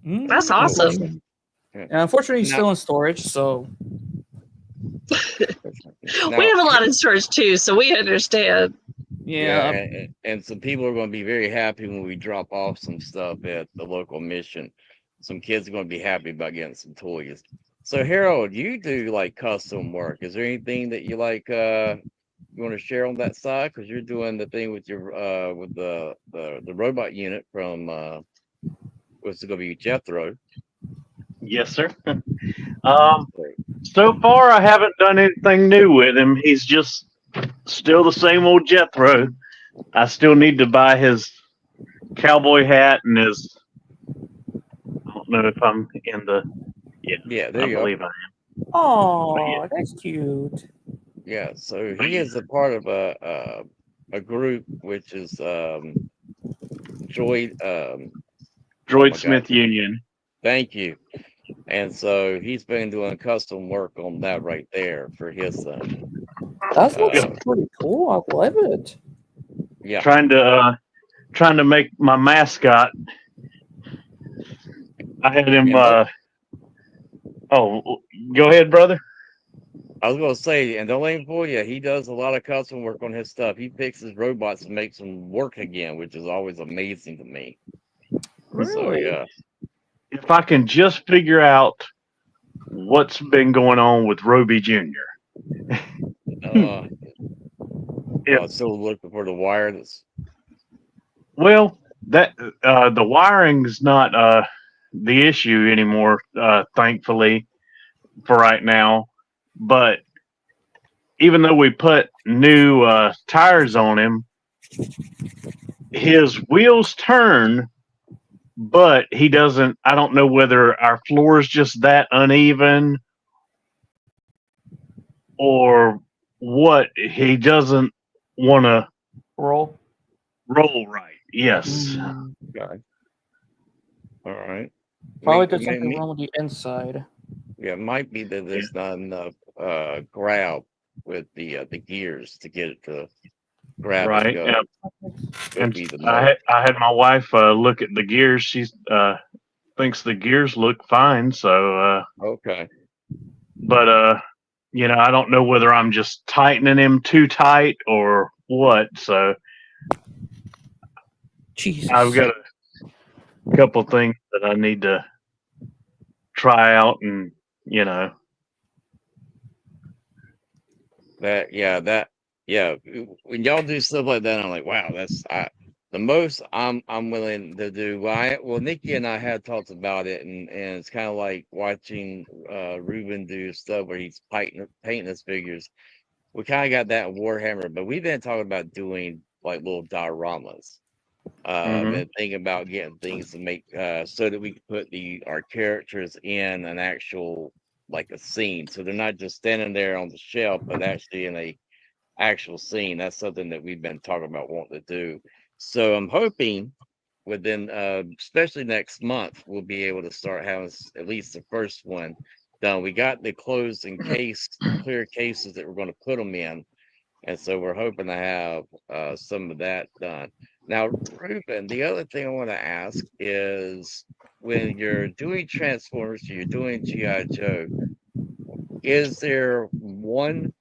That's awesome. And unfortunately, he's still in storage, so. We have a lot in storage too, so we understand. Yeah. And some people are going to be very happy when we drop off some stuff at the local mission. Some kids are going to be happy about getting some toys. So Harold, you do like custom work. Is there anything that you like you want to share on that side? Because you're doing the thing with your with the robot unit from what's it going to be, Jethro? Yes, sir. So far, I haven't done anything new with him. He's just still the same old Jethro. I still need to buy his cowboy hat and his. I don't know if I'm in the. Yeah, Yeah, there I you go. believe I am. Oh, that's cute. Yeah, so he is a part of a group which is Joy. Oh Droid my God, Smith Union. thank you. And so he's been doing custom work on that right there for his thing. That looks Uh, pretty cool. I love it. yeah, Trying to make my mascot. I had him. and don't, Oh, go ahead, brother. I was gonna say, and don't let him fool you. He does a lot of custom work on his stuff. He fixes robots and makes them work again, which is always amazing to me. So Really? yeah, If I can just figure out what's been going on with Roby Jr. uh, If still looking for the wire. That's well, that the wiring's not the issue anymore, thankfully for right now. But even though we put new tires on him, his wheels turn, but he doesn't. I don't know whether our floor is just that uneven or what. He doesn't want to Roll. roll right. Yes. Mm, okay. All right. probably Me, did me, something me, wrong with the inside. yeah, it might be that Yeah. there's not enough grab with the gears to get it to grab and Right. Yeah. go. Could And be the motor. I had my wife look at the gears. She thinks the gears look fine. So, Okay. but I don't know whether I'm just tightening him too tight or what. So I've Jesus. got a couple things that I need to try out, and you know, Yeah. When y'all do stuff like that, I'm like, wow, the most I'm willing to do. Well, Nikki and I had talked about it, and it's kind of like watching Ruben do stuff where he's painting his figures. We kind of got that in Warhammer, but we've been talking about doing like little dioramas. hmm And thinking about getting things to make so that we can put our characters in an actual like a scene, so they're not just standing there on the shelf, but actually in a actual scene. That's something that we've been talking about wanting to do. So I'm hoping within, especially next month, we'll be able to start having at least the first one done. We got the closed and clear cases that we're going to put them in, and so we're hoping to have some of that done. Now, Ruben, the other thing I want to ask is when you're doing Transformers, you're doing G.I. Joe, is there one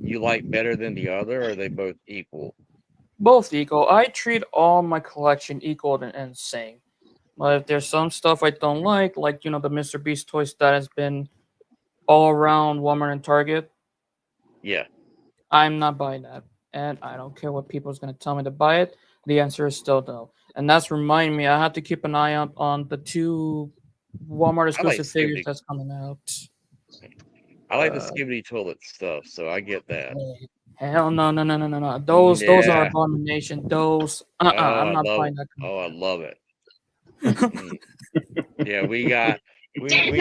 you like better than the other, or are they both equal? Both equal. I treat all my collection equal and same. But if there's some stuff I don't like the Mr. Beast toys that has been all around Walmart and Target, Yeah. I'm not buying that. And I don't care what people's gonna tell me to buy it. The answer is still no. And that's reminding me I have to keep an eye out on the two Walmart I like exclusive figures Skibbity. that's coming out. I like the Uh, Skibbity toilet stuff, so I get that. hell no. Those are Yeah. abomination. Those Oh, I'm not buying that I love it. kind Mm. Yeah, we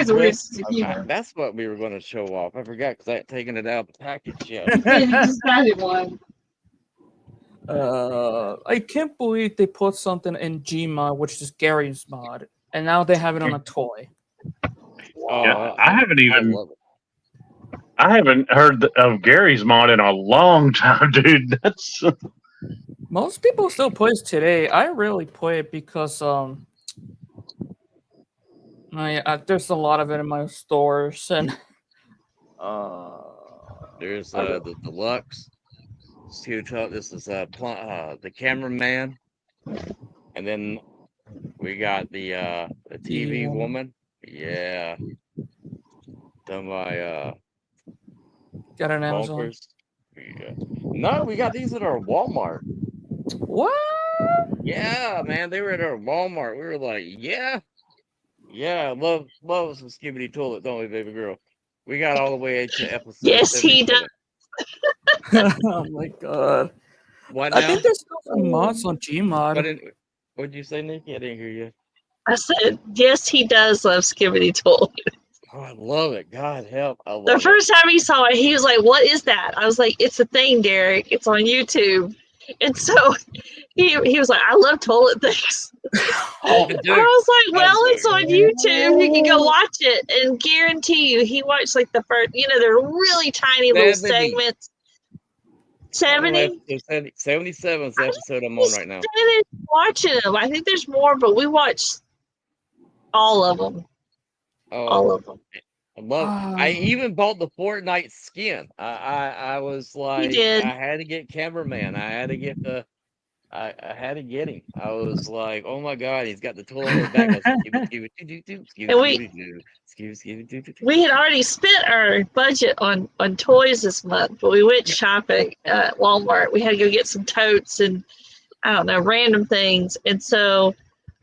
It's a weird just sense of humor. that's what we were going to show off. I forgot because I hadn't taken it out of the package yet. Yeah, you just added one. I can't believe they put something in Gmod, which is Gary's mod, and now they have it on a toy. yeah, Oh, I haven't I even love it. I haven't heard of Gary's mod in a long time, dude. That's Most people still play it today. I really play it because there's a lot of it in my stores, and uh, There's I really, the deluxe. This is the cameraman, and then we got the the TV woman. Yeah, done by got it on Amazon. Bonkers. Yeah. No, we got these at our Walmart. What? Yeah, man, they were at our Walmart. We were like, yeah, love some Skibbity toilet, don't we, baby girl? We got all the way to episode Yes, he does. 77. Oh my god. What I now? think there's still some mods on Gmod. What'd you say, Nikki? I didn't hear you. I said, yes, he does love Skibbity Toilet. Oh, I love it. God help. I love The it. first time he saw it, he was like, "What is that?" I was like, "It's a thing, Derek. It's on YouTube." And so he was like, "I love toilet things." Oh, Dude, I was like, I "Well, do. it's on YouTube. You can go watch it." And guarantee you, he watched like the first. They're really tiny little 70. segments. I'm on 70. episode 77 is the episode I'm on right now. Finished watching them. I think there's more, but we watched all of them. All Oh, of them. I love it. I even bought the Fortnite skin. I was like, did. I had to get cameraman. I had to get I had to get him. I was like, oh my god, he's got the tool on his back. I was We had already spent our budget on toys this month, but we went shopping at Walmart. We had to go get some totes and I don't know, random things. And so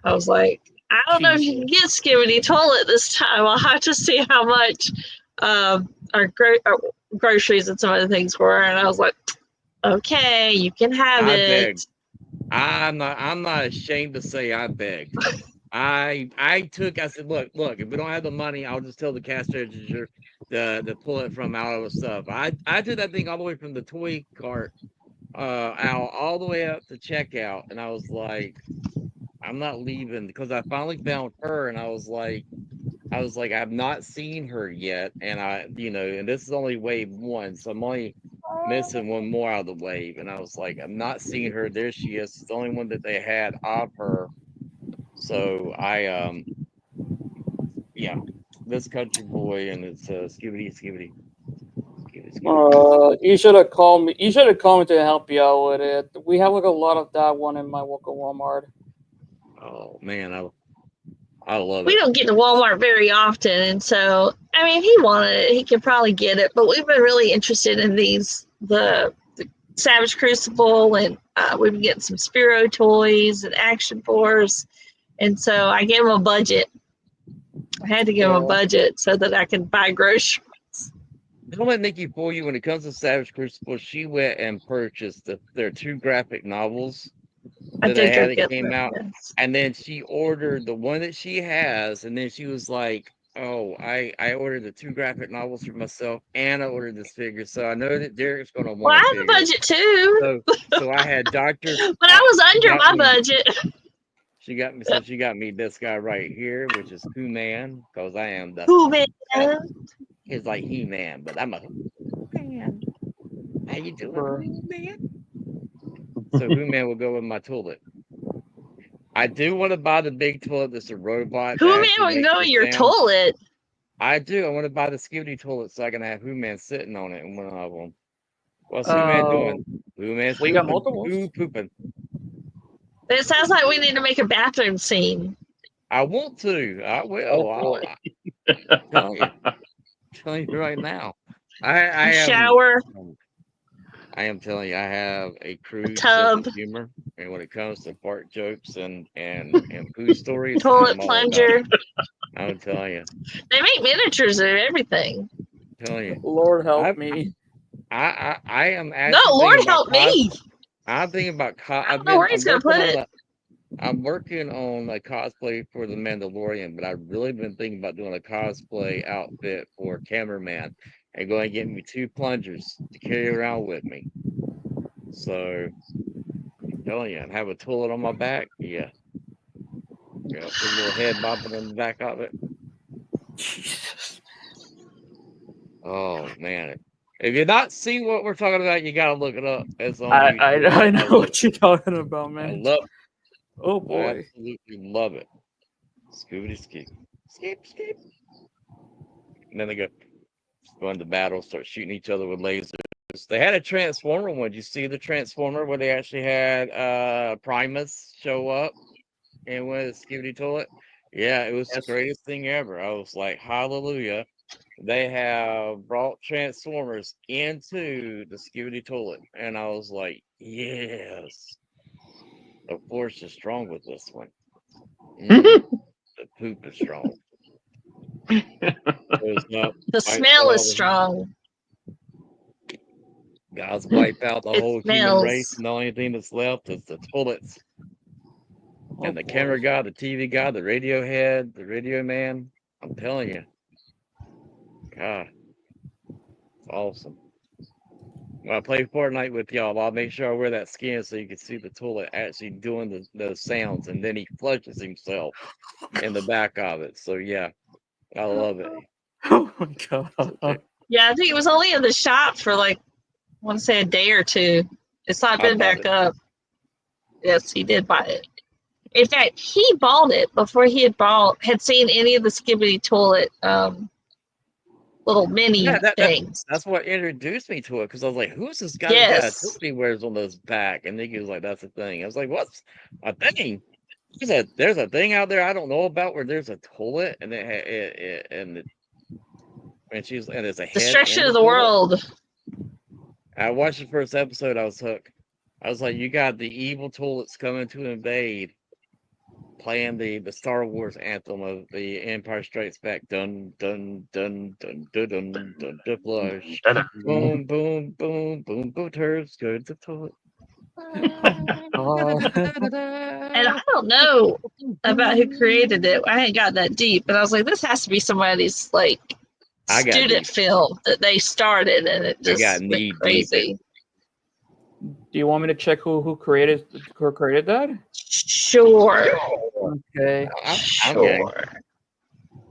I was like, I don't know if you can get Skibbity Toilet this time. I'll have to see how much our groceries and some other things were. And I was like, okay, you can have I it. begged. I'm not ashamed to say I begged. I said, look, if we don't have the money, I'll just tell the cash register to pull it from out of the stuff. I did that thing all the way from the toy cart out all the way up to checkout, and I was like, I'm not leaving because I finally found her, and I was like, I've not seen her yet, and and this is only wave 1, so I'm only missing one more out of the wave, and I was like, I'm not seeing her. There she is. It's the only one that they had of her. So this country boy, and it's skibbity. you should have called me. You should have called me to help you out with it. We have like a lot of that one in my local Walmart. Oh man, I love We it. don't get to Walmart very often, and so I mean, if he wanted it, he could probably get it. But we've been really interested in the Savage Crucible, and we've been getting some Spiro toys and Action Force, and so I gave him a budget. I had to give him a budget so that I can buy groceries. Don't let Nikki fool you. When it comes to Savage Crucible, she went and purchased their 2 graphic novels that they had that came out, and then she ordered the one that she has, and then she was like, oh, I ordered the 2 graphic novels for myself, and I ordered this figure, so I know that Derek's gonna want Well, I have a budget too. So I had Dr. But I was under my budget. She got me this guy right here, which is Who-Man, because I am the Who-Man. He's like He-Man, but I'm a Who-Man. How you doing, Who-Man? So Who-Man will go with my toilet. I do want to buy the big toilet that's a robot. Who-Man will go in your toilet? I do. I want to buy the Skibbity toilet so I can have Who-Man sitting on it in one of them. What's Who-Man doing? Who-Man's we got multiple. Pooping. It sounds like we need to make a bathroom scene. I want to. I will. I'm telling you right now. I shower. I am telling you, I have a crude tub. sense of humor, and when it comes to fart jokes and poo stories, toilet plunger. I'm telling you, they make miniatures of everything. I'm telling you, Lord help me. I am actually. No, Lord help me. I'm thinking about. I don't know where he's gonna put it. I'm working on a cosplay for the Mandalorian, but I've really been thinking about doing a cosplay outfit for cameraman and going and getting me 2 plungers to carry around with me. So, I'm telling you, and have a toilet on my back. Yeah. Put a little head bobbing on the back of it. Jesus. Oh, man. If you're not seeing what we're talking about, you got to look it up. It's on I know what you're talking about, man. I love it. Oh, boy. I absolutely love it. Scoobity skip. Skip. And then they go into battle, start shooting each other with lasers. They had a Transformer one. Did you see the Transformer where they actually had Primus show up and with a Skibbity toilet? Yeah, it was the greatest thing ever. I was like, hallelujah. They have brought Transformers into the Skibbity toilet. And I was like, yes. The force is strong with this one. The poop is strong. Goes up, The wipes smell out is all the strong. guys, wipe out the It whole human race, smells. and the only thing that's left is the toilets Oh, and the boy. camera guy, the TV guy, the radio head, the radio man. I'm telling you, God, it's awesome. When I play Fortnite with y'all, I'll make sure I wear that skin so you can see the toilet actually doing those sounds, and then he flushes himself in the back of it. So yeah, I love it. Oh my So, god. Yeah, I think it was only in the shop for like, I want to say a day or two. It's not I been bought back it. up. Yes, he did buy it. In fact, he bought it before he had seen any of the Skibbity toilet little mini Yeah, things. that's what introduced me to it, because I was like, "Who's this guy that got a Yes. tootsie wears on his back?" And Nikki was like, "That's a thing." I was like, "What's a thing?" There's a thing out there I don't know about where there's a toilet and and there's a head in Destruction the of the toilet. world. I watched the first episode. I was hooked. I was like, "You got the evil toilets coming to invade." Playing the Star Wars anthem of the Empire Strikes Back. Dun dun dun dun dun dun dun dun flush. Boom boom boom boom boom turds go to the toilet. And I don't know about who created it. I ain't got that deep, but I was like, this has to be somebody's like I got student deep. film that they started, and it I just got went knee deep. crazy. Do you want me to check who created that? Sure. Okay. I'm game. Sure.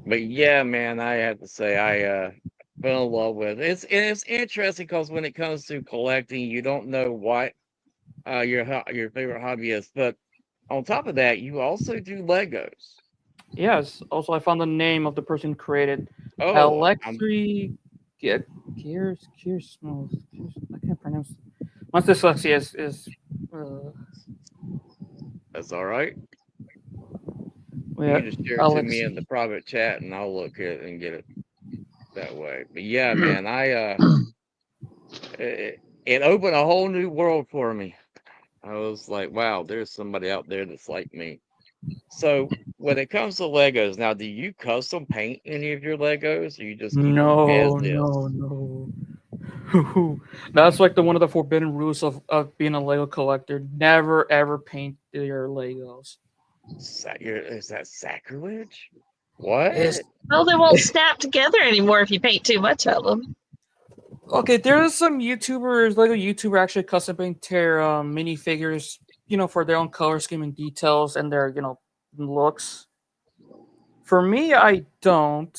But yeah, man, I have to say I fell in love with it. It's interesting because when it comes to collecting, you don't know what your favorite hobby is. But on top of that, you also do Legos. Yes. Also, I found the name of the person who created Oh, Alexi Gears. I can't pronounce. My dyslexia is that's all right. yeah, You can just share it to me in the private chat, and I'll look at it and get it that way. But yeah, man, it opened a whole new world for me. I was like, wow, there's somebody out there that's like me. So when it comes to Legos, now do you custom paint any of your Legos, or you just keep them as is? no. That's like one of the forbidden rules of being a Lego collector. Never ever paint your Legos. Is that sacrilege? What? Well, they won't snap together anymore if you paint too much of them. Okay, there's some YouTubers, Lego YouTuber, actually custom paint their minifigures, for their own color scheme and details and their, looks. For me, I don't,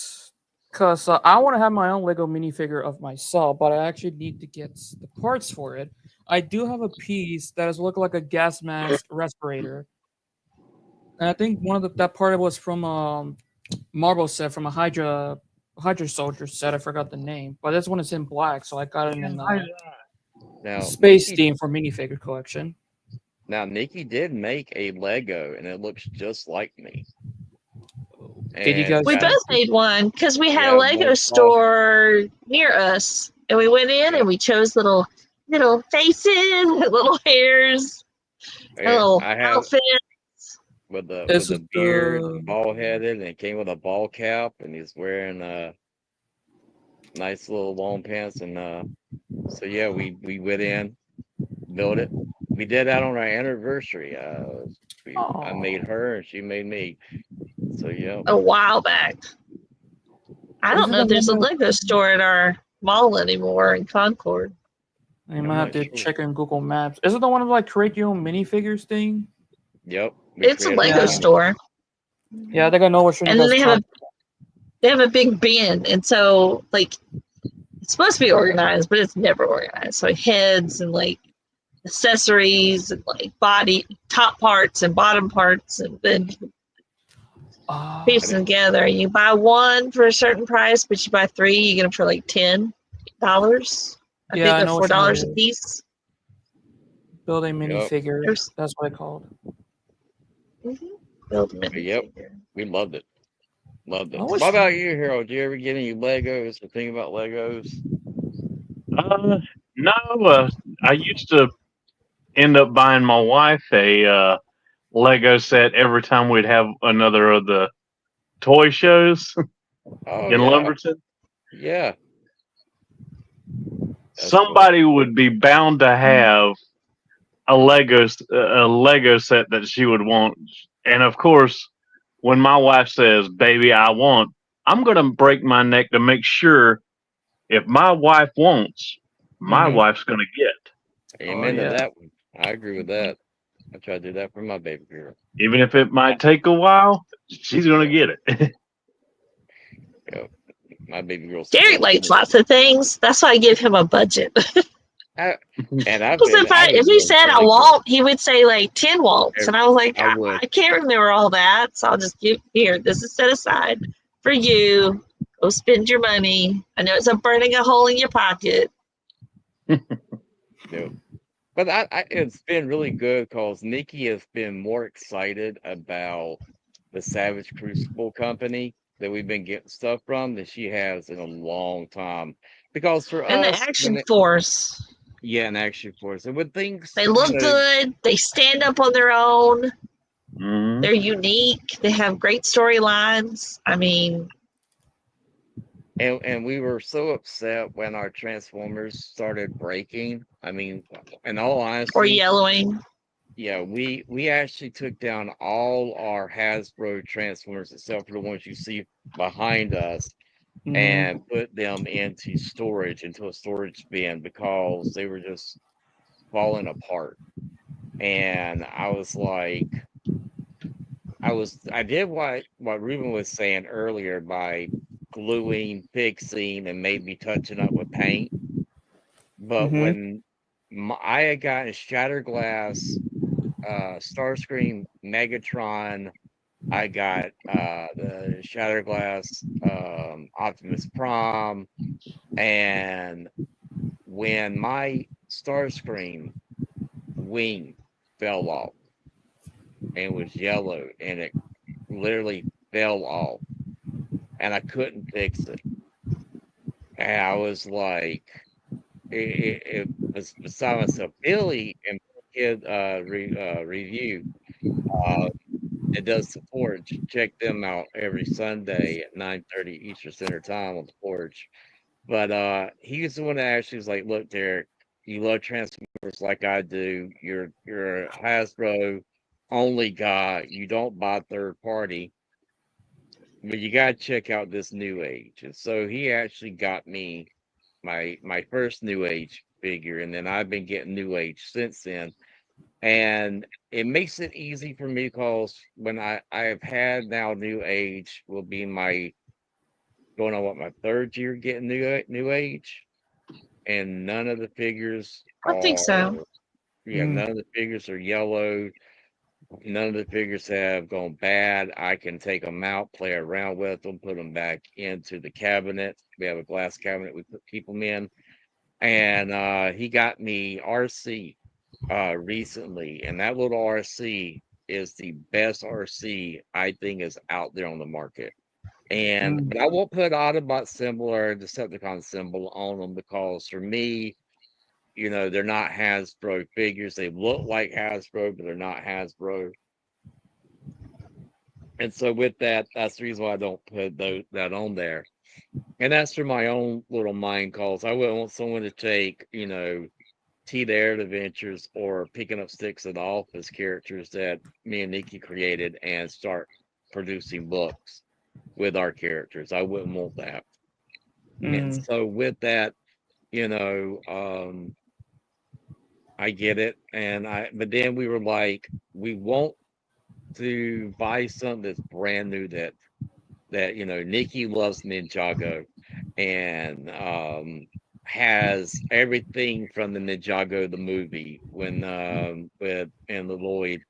because I want to have my own Lego minifigure of myself, but I actually need to get the parts for it. I do have a piece that is look like a gas mask respirator, and I think that part was from Marvel set from a Hydra soldier set. I forgot the name, but this one is in black, so I got it in Now, space Nikki, theme for minifigure collection. now Nikki did make a Lego, and it looks just like me. Did you And guys? We got both made one because we had yeah, a Lego more store near us, and we went in Yeah. and we chose little faces, little hairs, little I have outfits. with This the is beard, the bald headed, and it came with a ball cap, and he's wearing nice little long pants, and so yeah, we went in, built it. We did that on our anniversary. I made her, and she made me. So yeah, A while back. I Is don't it know the if there's a one Lego store at our mall anymore in Concord. you I'm might have not to sure. check in Google Maps. Is it the one of like create your own minifigures thing? Yep. It's a created Lego Yeah. store, Yeah, I think I know what you're and then they have a big bin, and so like it's supposed to be organized, but it's never organized. So heads and like accessories and like body top parts and bottom parts, and then piece them together. You buy one for a certain price, but you buy three, you get them for like $10. I Yeah, think I they're know what you $4 a mean. piece. Building Yep. minifigures. There's- That's what I called. Build them Yep. We loved it. Loved it. I What wish- about you, Harold? Do you ever get any Legos or think about Legos? No, I used to end up buying my wife a Lego set every time we'd have another of the toy shows. Oh in yeah, Lumberton. yeah. That's cool. Somebody would be bound to have a Lego set that she would want, and of course, when my wife says, "Baby, I want," I'm gonna break my neck to make sure if my wife wants, my Mhm. wife's gonna get, Oh Amen to yeah. that one. I agree with that. I try to do that for my baby girl. even if it might take a while. She's gonna Yeah, get it. yeah. My baby girl Derek spoiled likes me. lots of things. That's why I give him a budget. I, and I've Because been I've if been he doing said a really good. walt, he would say like 10 waltz. And I was like, I would. I can't remember all that. So I'll just give here. This is set aside for you. Go spend your money. I know it's a burning a hole in your pocket. No. But it's been really good because Nikki has been more excited about the Savage Crucible company that we've been getting stuff from than she has in a long time. Because for And the us, action force. yeah, and actually for us, and with things, They look good. They stand up on their own. Mhm. They're unique. They have great storylines. I mean, and we were so upset when our Transformers started breaking. I mean, in all or honesty, yellowing. yeah, we actually took down all our Hasbro Transformers except for the ones you see behind us Mhm. and put them into storage, into a storage bin because they were just falling apart. And I was like, I did what Ruben was saying earlier by gluing, fixing, and maybe touching up with paint. But Mhm. when I had gotten Shatterglass, Starscream, Megatron, I got the Shatterglass, Optimus Prime, and when my Starscream wing fell off and was yellow and it literally fell off and I couldn't fix it. And I was like, it was beside myself. Billy and Kid review, uh, it does the Forge. Check them out every Sunday at 9:30 Eastern Standard Time on the Forge. But he's the one that actually was like, look, Derek, you love Transformers like I do. You're a Hasbro only guy. You don't buy third party, but you gotta check out this new age. And so he actually got me my first new age figure, and then I've been getting new age since then. And it makes it easy for me because when I have had now new age will be my going on what my third year getting new age, and none of the figures I think are so. yeah, Mm. none of the figures are yellow. None of the figures have gone bad. I can take them out, play around with them, put them back into the cabinet. We have a glass cabinet we keep them in. And he got me RC recently, and that little RC is the best RC I think is out there on the market. And Mm. but I won't put Autobot symbol or Decepticon symbol on them because for me, they're not Hasbro figures. They look like Hasbro, but they're not Hasbro. And so with that, that's the reason why I don't put that on there. And that's for my own little mind calls. I wouldn't want someone to take, T the Air Adventures or Picking Up Sticks at the Office characters that me and Nikki created and start producing books with our characters. I wouldn't want that. And Mm. so with that, you know, um, I get it. But then we were like, we want to buy something that's brand new that Nikki loves Ninjago and has everything from the Ninjago the movie when with and the Lloyd.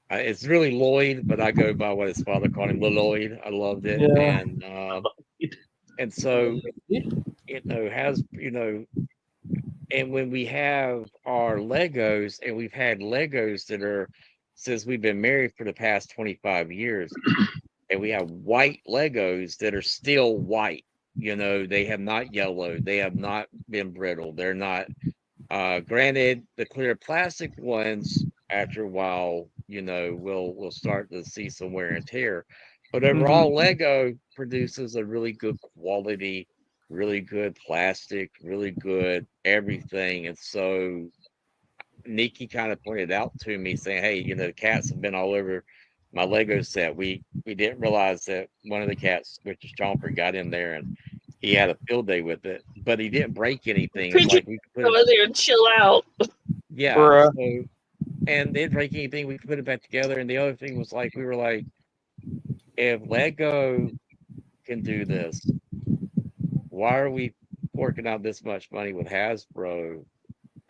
It's really Lloyd, but I go by what his father called him, Lloyd. I loved it, Yeah. and so has and when we have our Legos, and we've had Legos that are since we've been married for the past 25 years, and we have white Legos that are still white. They have not yellowed, they have not been brittle, they're not granted the clear plastic ones after a while, we'll start to see some wear and tear. But overall, Lego produces a really good quality, really good plastic, really good everything. And so Nikki kind of pointed out to me saying, "Hey, the cats have been all over my Lego set. We didn't realize that one of the cats, which is Chomper, got in there and he had a field day with it, but he didn't break anything. It's We can like we could put go it, in there and chill out. yeah. Bruh. So and didn't break anything. We could put it back together. And the other thing was like we were like, if Lego can do this, why are we forking out this much money with Hasbro?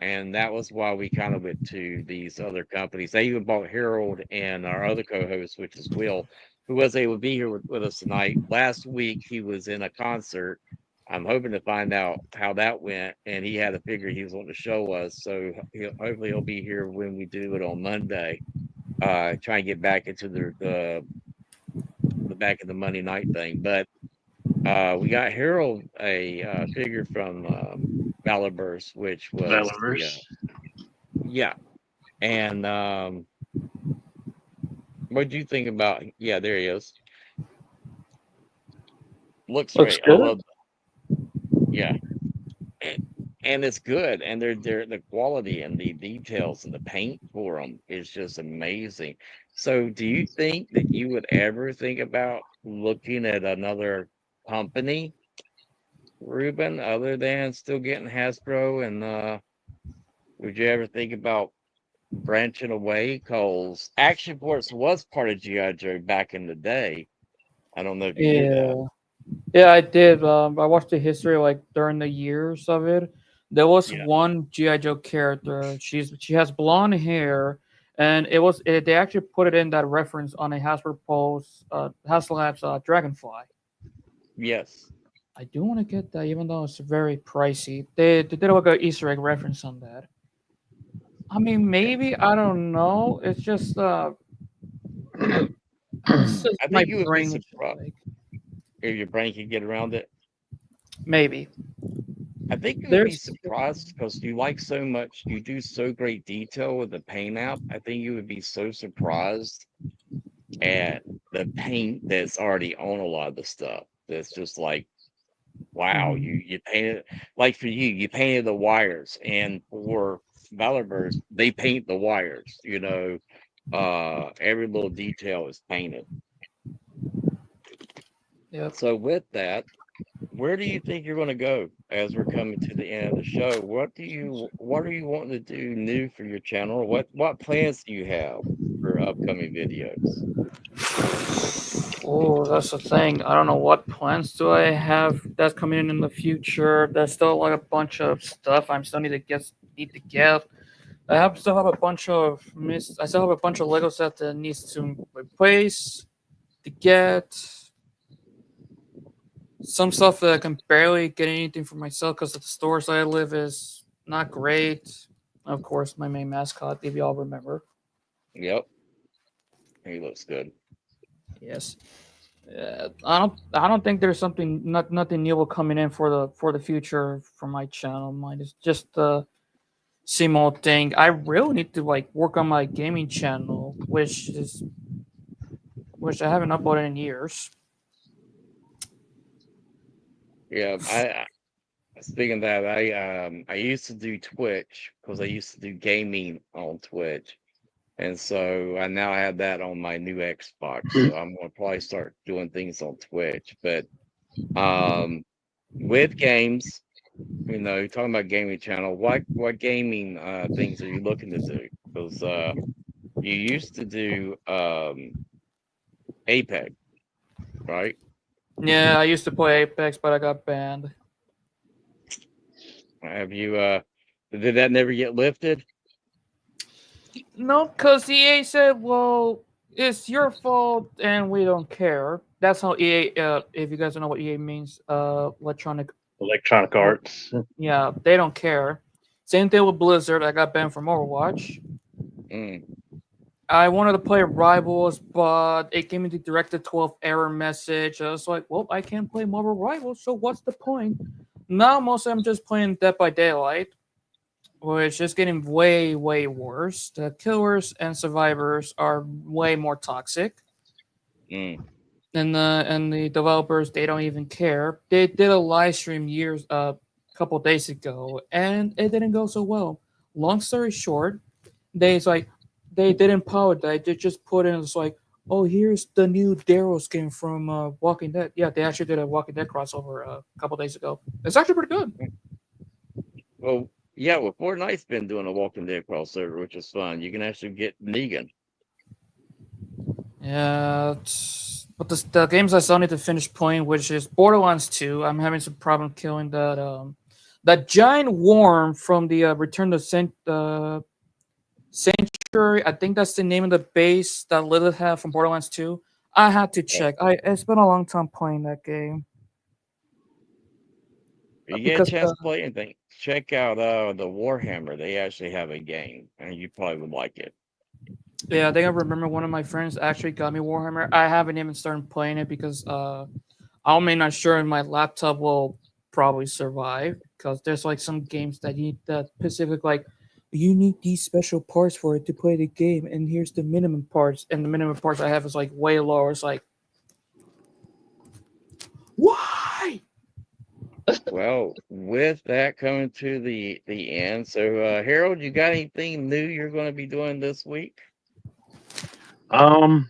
And that was why we kind of went to these other companies. They even bought Harold and our other co-host, which is Will, who was able to be here with us tonight. Last week, he was in a concert. I'm hoping to find out how that went, and he had a figure he was wanting to show us. So hopefully he'll be here when we do it on Monday. Try and get back into the back of the Monday night thing. But we got Harold a figure from Valorverse, which was Valorverse. yeah. And what do you think about? Yeah, there he is. Looks Looks great. I good. love. Yeah, and, and it's good. And they're the quality and the details and the paint for them is just amazing. So, do you think that you would ever think about looking at another company, Ruben, other than still getting Hasbro? And would you ever think about branching away? Because Action Force was part of GI Joe back in the day. I don't know if you knew that. Yeah. Yeah, I did. I watched the history like during the years of it. There was Yeah. one GI Joe character. She has blonde hair, and they actually put it in that reference on a Hasbro Pulse, Haslab's Dragonfly. Yes. I do want to get that, even though it's very pricey. They did like a Easter egg reference on that. I mean, maybe I don't know. It's just I my think you would be brain is just surprised like if your brain could get around it. maybe. I think you would be There's surprised because you like so much, you do so great detail with the paint app. I think you would be so surprised at the paint that's already on a lot of the stuff. That's just like, wow, Mhm. you painted like for you painted the wires, and for Valorverse, they paint the wires, every little detail is painted. Yep. So with that, where do you think you're going to go as we're coming to the end of the show? What are you wanting to do new for your channel? What plans do you have for upcoming videos? Oh, that's the thing. I don't know what plans do I have that's coming in the future. There's still like a bunch of stuff I'm still need to get. Still have a bunch of I still have a bunch of Lego sets that needs to replace to get. Some stuff that I can barely get anything for myself because the stores I live is not great. Of course, my main mascot, if y'all remember. Yep, he looks good. Yes. I don't think there's nothing new coming in for the future for my channel. Mine is just the same old thing. I really need to like work on my gaming channel, which I haven't uploaded in years. Yeah, speaking of that, I used to do Twitch because I used to do gaming on Twitch. And so I now have that on my new Xbox. So I'm gonna probably start doing things on Twitch. But um with games, talking about gaming channel, what gaming things are you looking to do? Because you used to do Apex, right? Yeah, I used to play Apex, but I got banned. Have you did that never get lifted? No, because EA said, "Well, it's your fault, and we don't care." That's how EA. If you guys don't know what EA means, electronic. Electronic Arts. Yeah, they don't care. Same thing with Blizzard. I got banned from Overwatch. Mm, I wanted to play Rivals, but it gave me the Directed 12 error message. I was like, well, I can't play Marvel Rivals, so what's the point? Now, mostly I'm just playing Dead by Daylight, which is getting way, way worse. The killers and survivors are way more toxic. mm. and the developers, they don't even care. They did a live stream couple days ago, and it didn't go so well. Long story short, they didn't power that. They just put in it's like, oh, here's the new Daryl skin from Walking Dead. Yeah, they actually did a Walking Dead crossover a couple days ago. It's actually pretty good. Well, yeah, well, Fortnite's been doing a Walking Dead crossover, which is fun. You can actually get Negan. Yeah, but the games I still need to finish playing, which is Borderlands 2. I'm having some problem killing that giant worm from the Return to Sanctuary. I think that's the name of the base that Lilith had from Borderlands 2. I had to check. It's been a long time playing that game If you get a because chance to play anything, check out the Warhammer. They actually have a game, and you probably would like it. yeah, I think I remember one of my friends actually got me Warhammer. I haven't even started playing it because I'm not sure my laptop will probably survive because there's like some games that you need that specific like you need these special parts for it to play the game, and here's the minimum parts, and the minimum parts I have is like way lower. It's like why? Well, with that coming to the end, so Harold, you got anything new you're going to be doing this week? Not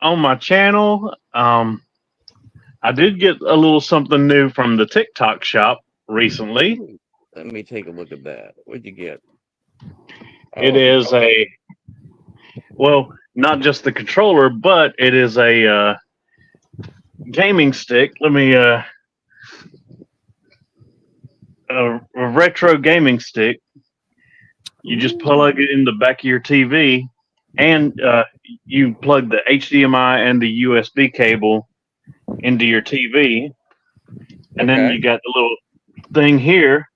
on my channel. I did get a little something new from the TikTok shop recently. Ooh, let me take a look at that. What'd you get? It Oh, is well, not just the controller, but it is a gaming stick. Let me a retro gaming stick. You just plug it in the back of your TV, and you plug the HDMI and the USB cable into your TV, and then okay. you got the little thing here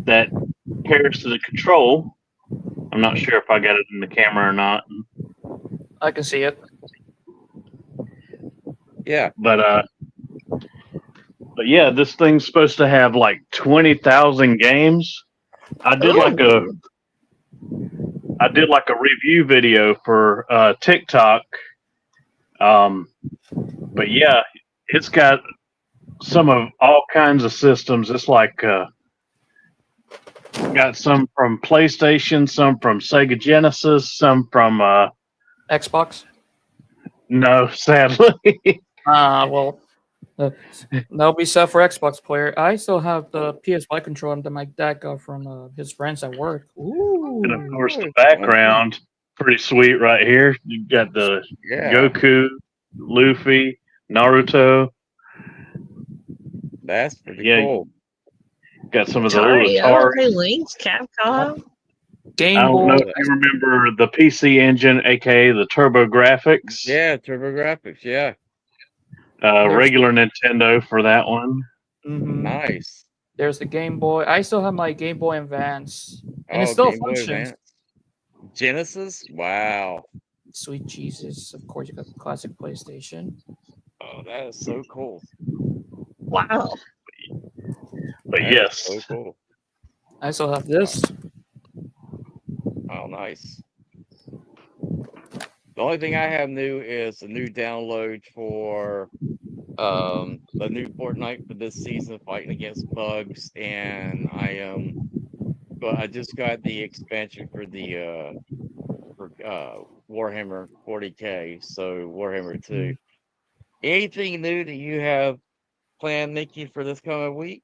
that pairs to the control. I'm not sure if I got it in the camera or not, I can see it. Yeah. but yeah, this thing's supposed to have like 20,000 games. I did like a Ooh. I did like a review video for TikTok. But yeah, it's got some of all kinds of systems. It's like got some from PlayStation, some from Sega Genesis, some from Xbox. no, sadly. Well, that'll be set for Xbox player. I still have the PSY controller that my dad got from his friends at work. And of Ooh, course, the Oh, okay. background pretty sweet right here. You got the Yeah, Goku, Luffy, Naruto. that's pretty Yeah, cool. got some of the old Atari. Oh, Atari. okay. Links, Capcom. I Game don't know Boy. if you remember the PC Engine, aka the Turbo Graphics. Yeah, TurboGrafx. Yeah, There's Regular Nintendo for that one. mhm. nice. There's the Game Boy. I still have my Game Boy Advance, and it Oh, still Game Boy functions. Advance. Genesis. Wow. Sweet Jesus! Of course, you got the classic PlayStation. Oh, that is so cool. Wow. But That is yes, so cool. I still have Oh, this. oh, nice. The only thing I have new is a new download for the new Fortnite for this season, fighting against bugs, and but I just got the expansion for the for Warhammer 40K, so Warhammer 2. Anything new that you have planned, Nikki, for this coming week?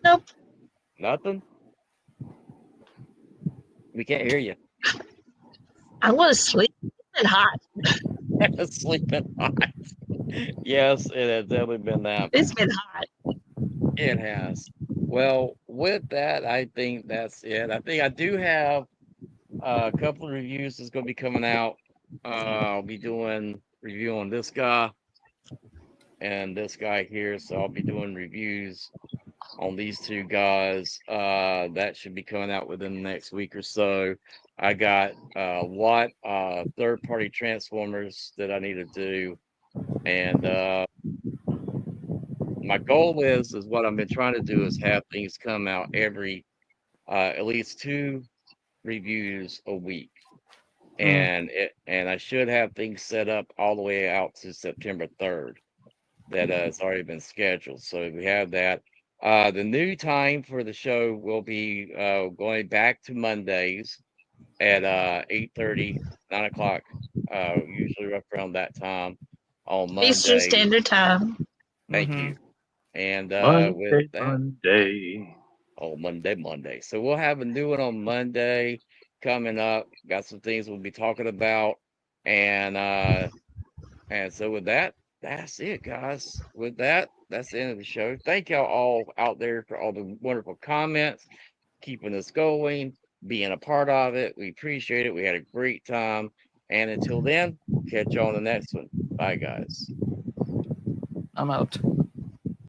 Nope. Nothing. We can't hear you. I want to sleep. It's been hot. Sleeping hot. Yes, it has definitely been that. It's been hot. It has. Well, with that, I think that's it. I think I do have a couple of reviews that's going to be coming out. I'll be doing review on this guy and this guy here, so I'll be doing reviews on these two guys. That should be coming out within the next week or so. I got a lot third-party transformers that I need to do, and my goal is what I've been trying to do is have things come out every at least 2 reviews a week. and I should have things set up all the way out to September 3rd. That it's already been scheduled. So we have that. The new time for the show will be going back to Mondays at 8:30, 9 o'clock, usually right around that time on Eastern Mondays. Standard Time. Thank Mhm. you. And with Monday, that, Monday. oh, Monday. So we'll have a new one on Monday coming up. Got some things we'll be talking about. And so with that, that's it, guys. With that, that's the end of the show. Thank y'all all out there for all the wonderful comments, keeping us going, being a part of it. We appreciate it. We had a great time. And until then, we'll catch you on the next one. Bye, guys. I'm out.